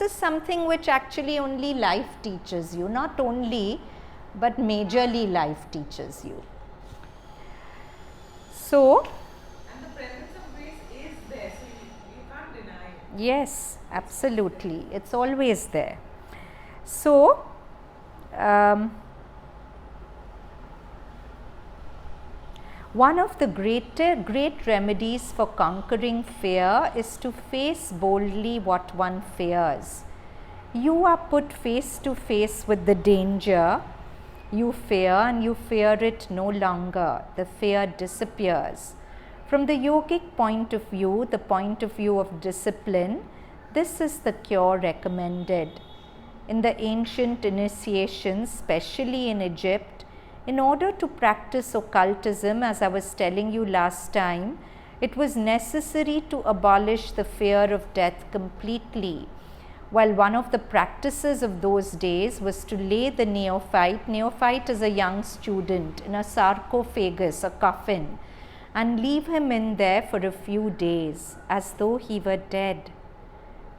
is something which actually only life teaches you. Not only, but majorly life teaches you. So, and the presence of grace is there, so you can't deny it. Yes, absolutely. It's always there. So, one of the great remedies for conquering fear is to face boldly what one fears. You are put face to face with the danger you fear, and you fear it no longer. The fear disappears. From the yogic point of view, the point of view of discipline, this is the cure recommended. In the ancient initiations, especially in Egypt, in order to practice occultism, as I was telling you last time, it was necessary to abolish the fear of death completely. While one of the practices of those days was to lay the neophyte is a young student, in a sarcophagus, a coffin, and leave him in there for a few days, as though he were dead.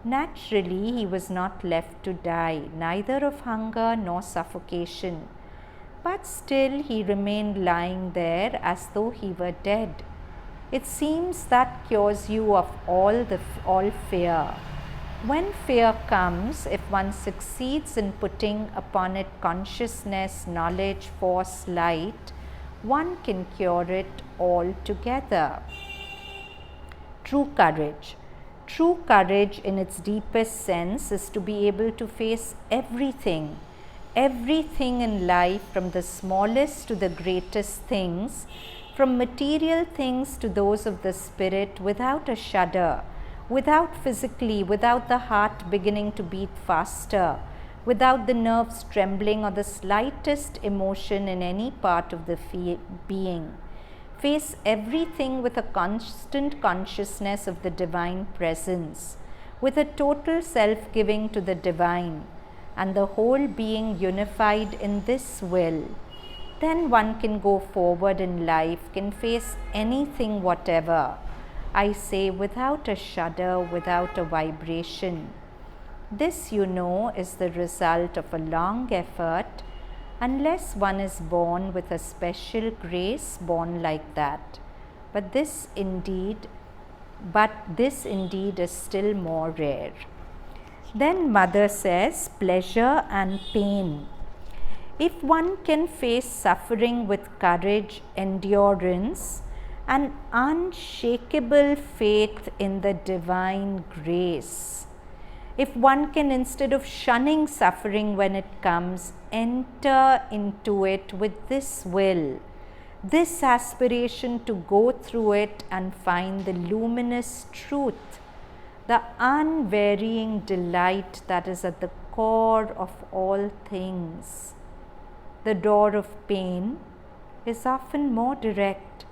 Naturally, he was not left to die, neither of hunger nor suffocation, but still he remained lying there as though he were dead. It seems that cures you of all fear. When fear comes, if one succeeds in putting upon it consciousness, knowledge, force, light, one can cure it altogether. True courage. True courage in its deepest sense is to be able to face everything in life, from the smallest to the greatest things, from material things to those of the spirit, without a shudder, without the heart beginning to beat faster, without the nerves trembling or the slightest emotion in any part of the being. Face everything with a constant consciousness of the divine presence, with a total self-giving to the divine, and the whole being unified in this will. Then one can go forward in life, can face anything whatever. I say without a shudder, without a vibration. This, you know, is the result of a long effort, unless one is born with a special grace, born like that. But this indeed is still more rare. Then mother says, pleasure and pain. If one can face suffering with courage, endurance, and unshakable faith in the divine grace, if one can, instead of shunning suffering when it comes, enter into it with this will, this aspiration to go through it and find the luminous truth, the unvarying delight that is at the core of all things. The door of pain is often more direct,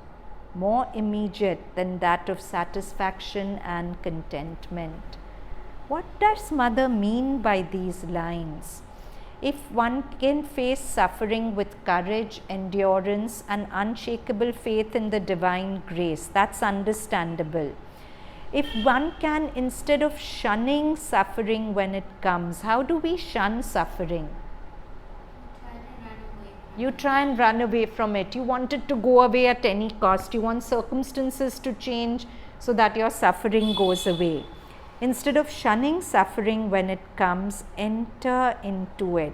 more immediate than that of satisfaction and contentment. What does mother mean by these lines? If one can face suffering with courage, endurance, and unshakable faith in the divine grace, that's understandable. If one can, instead of shunning suffering when it comes, how do we shun suffering? You try and run away from it. You want it to go away at any cost. You want circumstances to change so that your suffering goes away. Instead of shunning suffering when it comes, enter into it.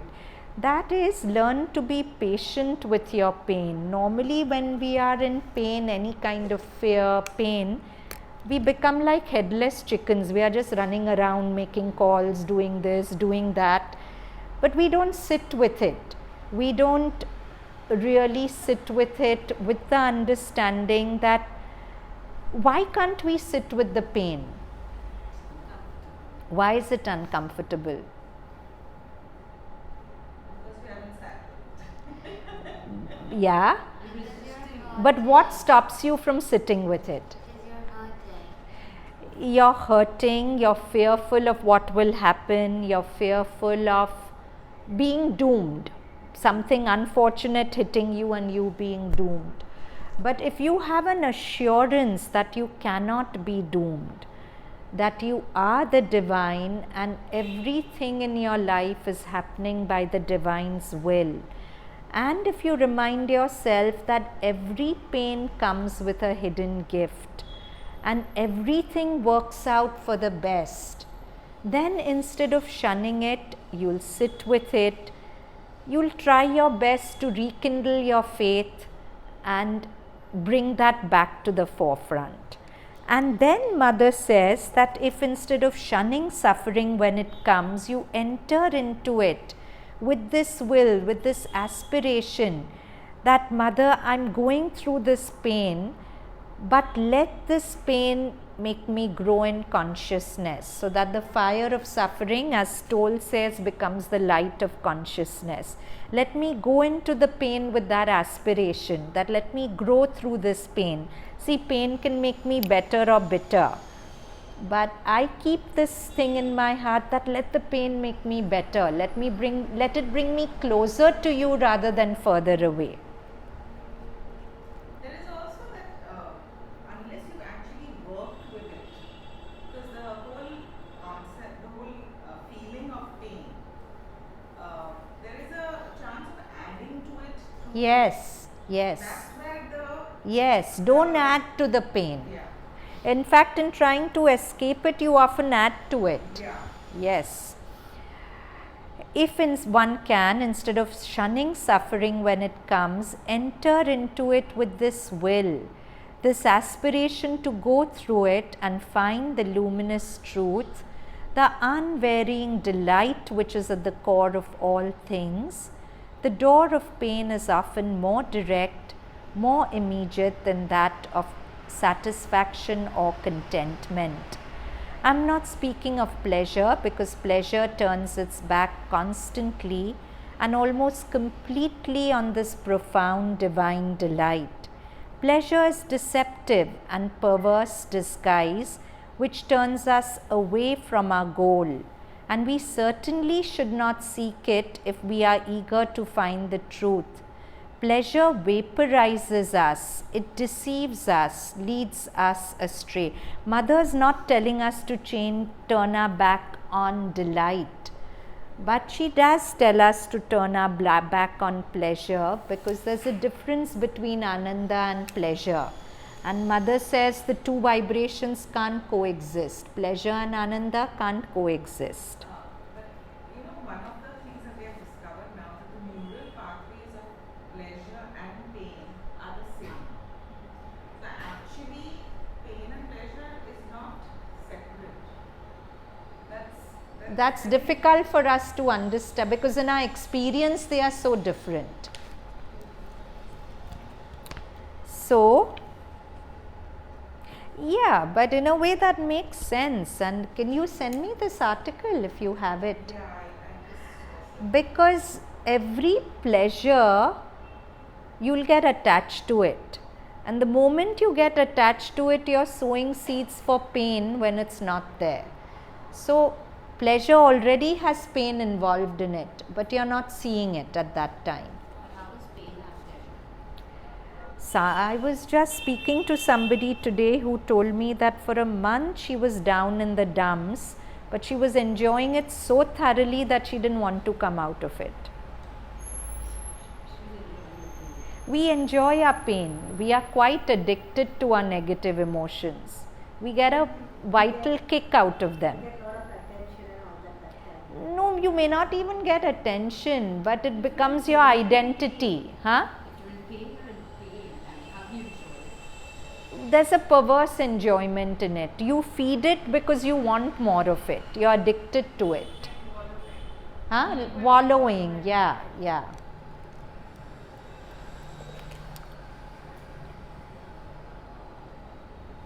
That is, learn to be patient with your pain. Normally, when we are in pain, any kind of fear, pain, we become like headless chickens. We are just running around, making calls, doing this, doing that. But we don't sit with it. We don't really sit with it with the understanding that why can't we sit with the pain? Why is it uncomfortable? Because we haven't sat with it. Yeah. But what stops you from sitting with it? You're hurting, you're fearful of what will happen, you're fearful of being doomed, something unfortunate hitting you and you being doomed. But if you have an assurance that you cannot be doomed, that you are the divine and everything in your life is happening by the divine's will, and if you remind yourself that every pain comes with a hidden gift and everything works out for the best, then instead of shunning it, you'll sit with it, you'll try your best to rekindle your faith and bring that back to the forefront. And then Mother says that if instead of shunning suffering when it comes, you enter into it with this will, with this aspiration that Mother, I'm going through this pain, but let this pain make me grow in consciousness, so that the fire of suffering, as Toll says, becomes the light of consciousness. Let me go into the pain with that aspiration, that let me grow through this pain. See, pain can make me better or bitter, but I keep this thing in my heart that let the pain make me better, let it bring me closer to you rather than further away. There is also that unless you actually worked with it, because the whole concept, the whole feeling of pain, there is a chance of adding to it. Yes, yes. That's where the Yes, don't add to the pain. yeah. In fact, in trying to escape it, you often add to it. Yeah. Yes. If one can, instead of shunning suffering when it comes, enter into it with this will, this aspiration to go through it and find the luminous truth, the unvarying delight which is at the core of all things, the door of pain is often more direct, more immediate than that of satisfaction or contentment. I'm not speaking of pleasure, because pleasure turns its back constantly and almost completely on this profound divine delight. Pleasure is deceptive and perverse disguise which turns us away from our goal, and we certainly should not seek it if we are eager to find the truth. Pleasure vaporizes us, it deceives us, leads us astray. Mother's not telling us to turn our back on delight, but she does tell us to turn our back on pleasure, because there's a difference between Ananda and pleasure. And Mother says the two vibrations can't coexist. Pleasure and Ananda can't coexist. But you know, one of the things that we have discovered now that the neural pathways of pleasure and pain are the same. So actually, pain and pleasure is not separate. That's difficult for us to understand, because in our experience they are so different. So, yeah, but in a way that makes sense. And can you send me this article if you have it? Yeah, I just Because every pleasure, you'll get attached to it. And the moment you get attached to it, you're sowing seeds for pain when it's not there. So, pleasure already has pain involved in it, but you're not seeing it at that time. How does pain have pleasure? So I was just speaking to somebody today who told me that for a month she was down in the dumps, but she was enjoying it so thoroughly that she didn't want to come out of it. We enjoy our pain. We are quite addicted to our negative emotions. We get a vital kick out of them. Get a lot of attention and all that time. No, you may not even get attention, but it becomes your identity. Huh? It will pay and pay, and how do you enjoy it? There's a perverse enjoyment in it. You feed it because you want more of it. You're addicted to it. Huh? Wallowing, yeah, yeah.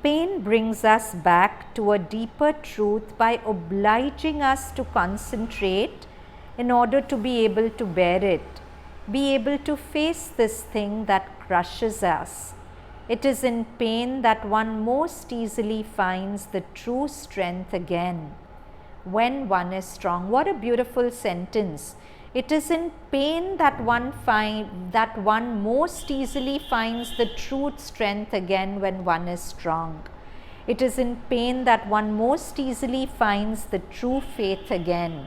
Pain brings us back to a deeper truth by obliging us to concentrate in order to be able to bear it, be able to face this thing that crushes us. It is in pain that one most easily finds the true strength again. When one is strong. What a beautiful sentence. It is in pain that one most easily finds the true strength again when one is strong. It is in pain that one most easily finds the true faith again.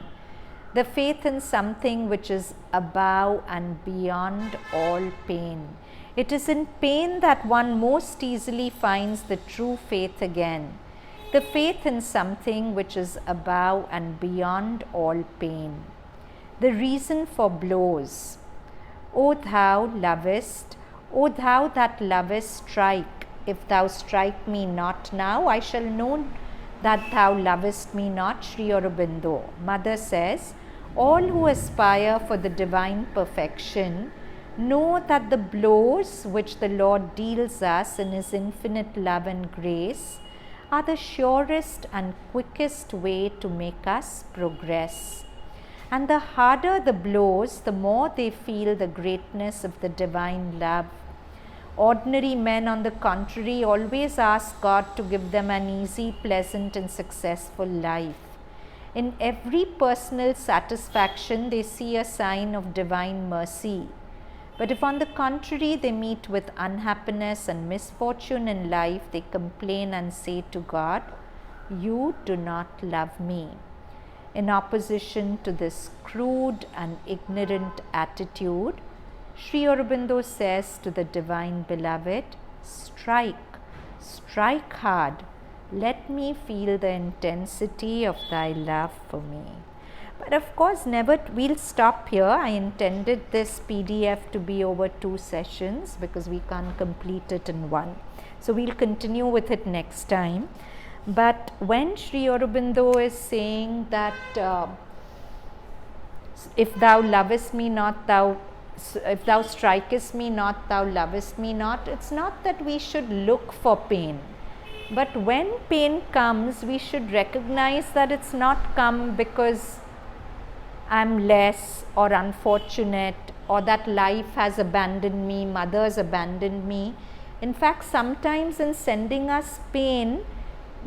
The faith in something which is above and beyond all pain. It is in pain that one most easily finds the true faith again. The faith in something which is above and beyond all pain. The reason for blows. O thou lovest, O thou that lovest, strike. If thou strike me not now, I shall know that thou lovest me not. Sri Aurobindo. Mother says, all who aspire for the divine perfection know that the blows which the Lord deals us in His infinite love and grace are the surest and quickest way to make us progress. And the harder the blows, the more they feel the greatness of the divine love. Ordinary men, on the contrary, always ask God to give them an easy, pleasant and successful life. In every personal satisfaction, they see a sign of divine mercy. But if on the contrary they meet with unhappiness and misfortune in life, they complain and say to God, you do not love me. In opposition to this crude and ignorant attitude, Sri Aurobindo says to the Divine Beloved, strike, strike hard, let me feel the intensity of thy love for me. But of course, we'll stop here. I intended this PDF to be over 2 sessions because we can't complete it in one. So we'll continue with it next time. But when Sri Aurobindo is saying that if thou lovest me not, if thou strikest me not, thou lovest me not, it's not that we should look for pain. But when pain comes, we should recognize that it's not come because I'm less or unfortunate, or that life has abandoned me, mother's abandoned me. In fact, sometimes in sending us pain,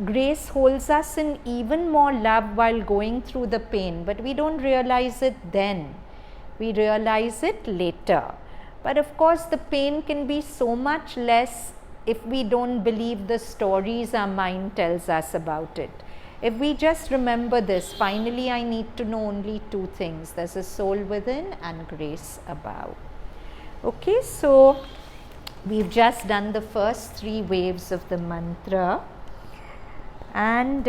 grace holds us in even more love while going through the pain, but we don't realize it then. We realize it later. But of course, the pain can be so much less if we don't believe the stories our mind tells us about it. If we just remember this, finally I need to know only 2 things. There's a soul within and grace above. Okay, so we've just done the first 3 waves of the mantra. And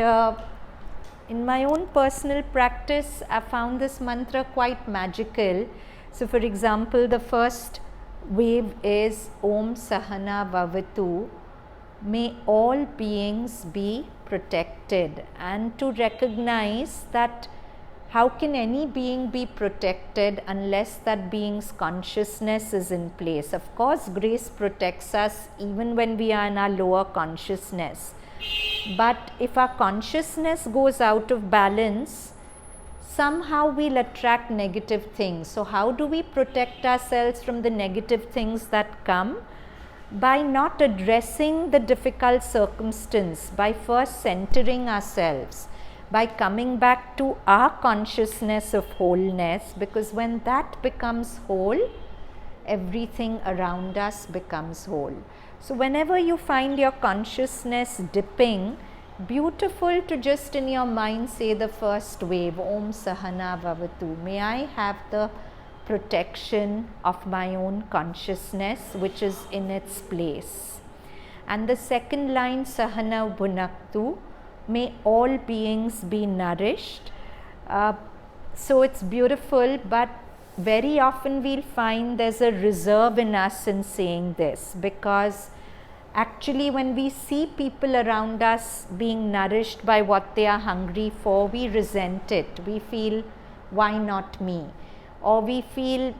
in my own personal practice, I found this mantra quite magical. So for example, the first wave is Om Sahana Vavatu. May all beings be protected, and to recognize that how can any being be protected unless that being's consciousness is in place. Of course, grace protects us even when we are in our lower consciousness. But if our consciousness goes out of balance, somehow we'll attract negative things. So how do we protect ourselves from the negative things that come? By not addressing the difficult circumstance, by first centering ourselves, by coming back to our consciousness of wholeness, because when that becomes whole, everything around us becomes whole. So whenever you find your consciousness dipping, beautiful to just in your mind say the first wave, Om Sahana Vavatu. May I have the protection of my own consciousness which is in its place. And the second line, Sahana Bhunaktu, may all beings be nourished. So it's beautiful, but very often we'll find there's a reserve in us in saying this, because actually when we see people around us being nourished by what they are hungry for, we resent it. We feel, why not me? Or we feel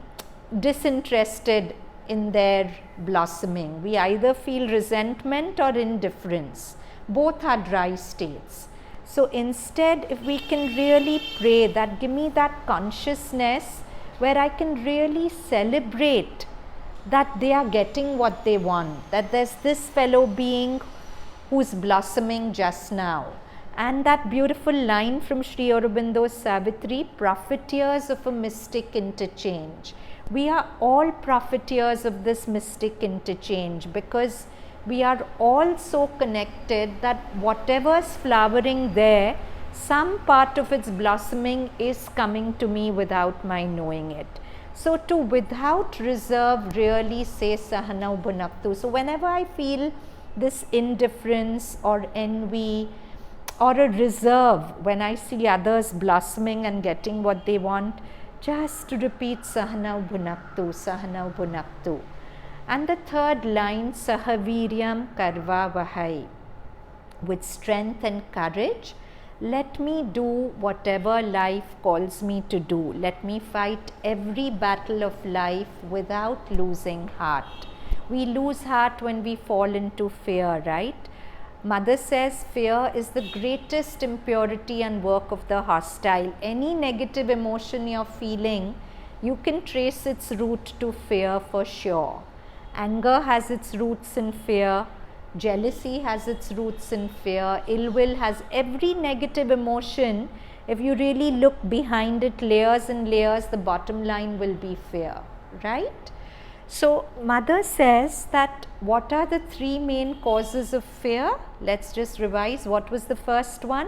disinterested in their blossoming. We either feel resentment or indifference. Both are dry states. So instead, if we can really pray that, give me that consciousness where I can really celebrate that they are getting what they want, that there's this fellow being who's blossoming just now. And that beautiful line from Sri Aurobindo's Savitri, profiteers of a mystic interchange. We are all profiteers of this mystic interchange, because we are all so connected that whatever's flowering there, some part of its blossoming is coming to me without my knowing it. So to without reserve really say Sahanau Bhunaktu. So whenever I feel this indifference or envy or a reserve, when I see others blossoming and getting what they want, just repeat Sahanau Bhunaktu, Sahanau Bhunaktu. And the third line, Sahaviryam Karva Vahai, with strength and courage, let me do whatever life calls me to do. Let me fight every battle of life without losing heart. We lose heart when we fall into fear, right? Mother says fear is the greatest impurity and work of the hostile. Any negative emotion you're feeling, you can trace its root to fear for sure. Anger has its roots in fear. Jealousy has its roots in fear. Ill will has every negative emotion. If you really look behind it, layers and layers, the bottom line will be fear, right? So Mother says that what are the three main causes of fear? Let's just revise. What was the first one?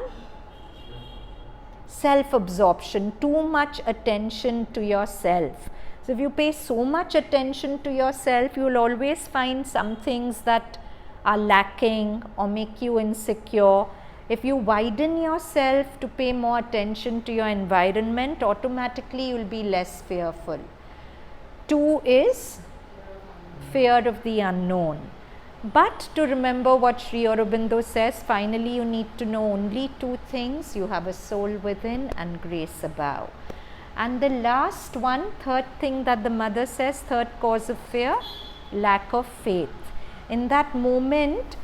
Self-absorption, too much attention to yourself. So if you pay so much attention to yourself, you will always find some things that are lacking or make you insecure. If you widen yourself to pay more attention to your environment, automatically you will be less fearful. 2 is fear of the unknown. But to remember what Sri Aurobindo says, finally you need to know only 2 things. You have a soul within and grace above. And the last one, third thing that the Mother says, third cause of fear, lack of faith. In that moment,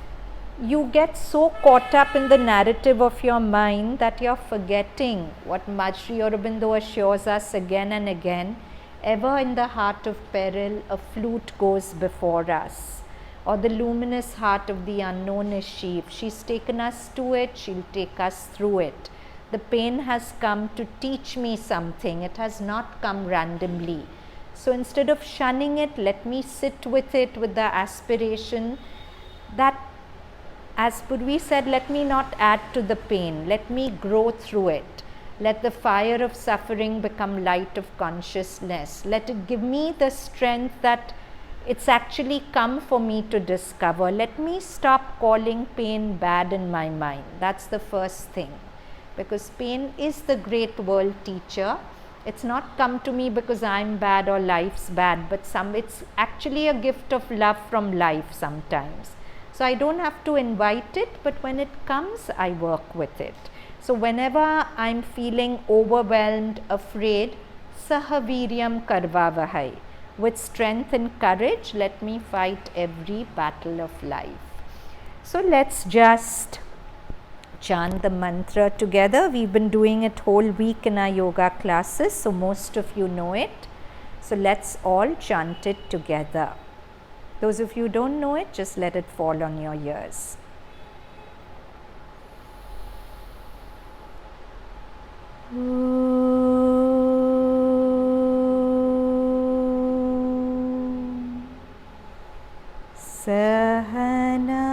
you get so caught up in the narrative of your mind that you're forgetting what Sri Aurobindo assures us again and again. Ever in the heart of peril, a flute goes before us, or the luminous heart of the unknown is she. If she's taken us to it, she'll take us through it. The pain has come to teach me something. It has not come randomly. So instead of shunning it, let me sit with it with the aspiration that, as Purvi said, let me not add to the pain. Let me grow through it. Let the fire of suffering become light of consciousness. Let it give me the strength that it's actually come for me to discover. Let me stop calling pain bad in my mind. That's the first thing. Because pain is the great world teacher. It's not come to me because I'm bad or life's bad, but it's actually a gift of love from life sometimes. So I don't have to invite it, but when it comes, I work with it. So whenever I'm feeling overwhelmed, afraid, Sahaviryam Karvavahai. With strength and courage, let me fight every battle of life. So let's just chant the mantra together. We've been doing it whole week in our yoga classes, so most of you know it. So let's all chant it together. Those of you who don't know it, just let it fall on your ears. Sahana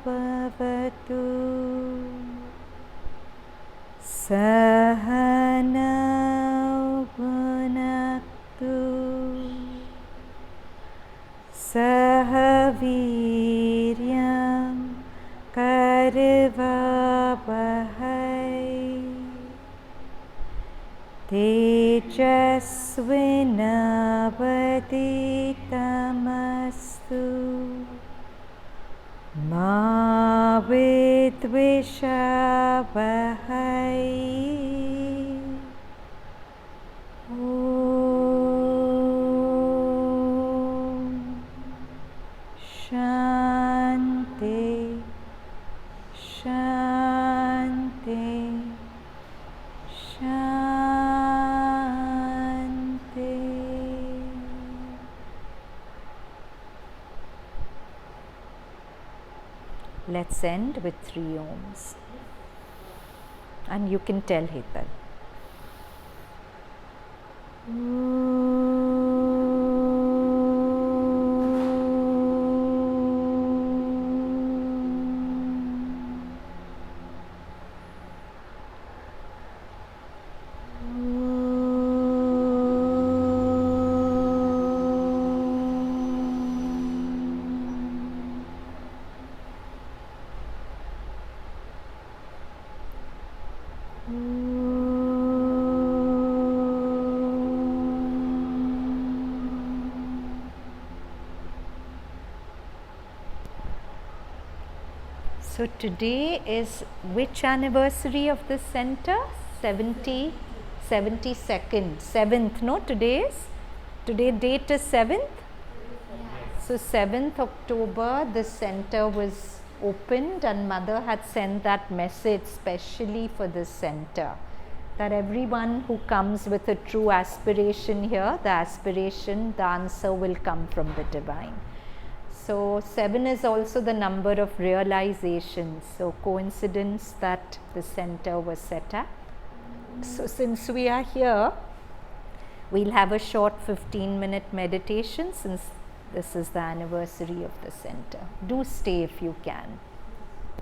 bhavatu, Sahana bhunaktu, Sahaviryam karvavahai, तेजस्विनावतीतमस्तु मा विद्विषावहै ॐ शान्ति शान्ति शान्ति. Let's end with 3 ohms. And you can tell Hetal. So today is which anniversary of the center? 72nd, 7th, no? Today date is 7th? So 7th October the center was opened and Mother had sent that message specially for this center, that everyone who comes with a true aspiration here, the answer will come from the divine. So 7 is also the number of realizations. So coincidence that the center was set up. So since we are here, we'll have a short 15-minute meditation since this is the anniversary of the center. Do stay if you can.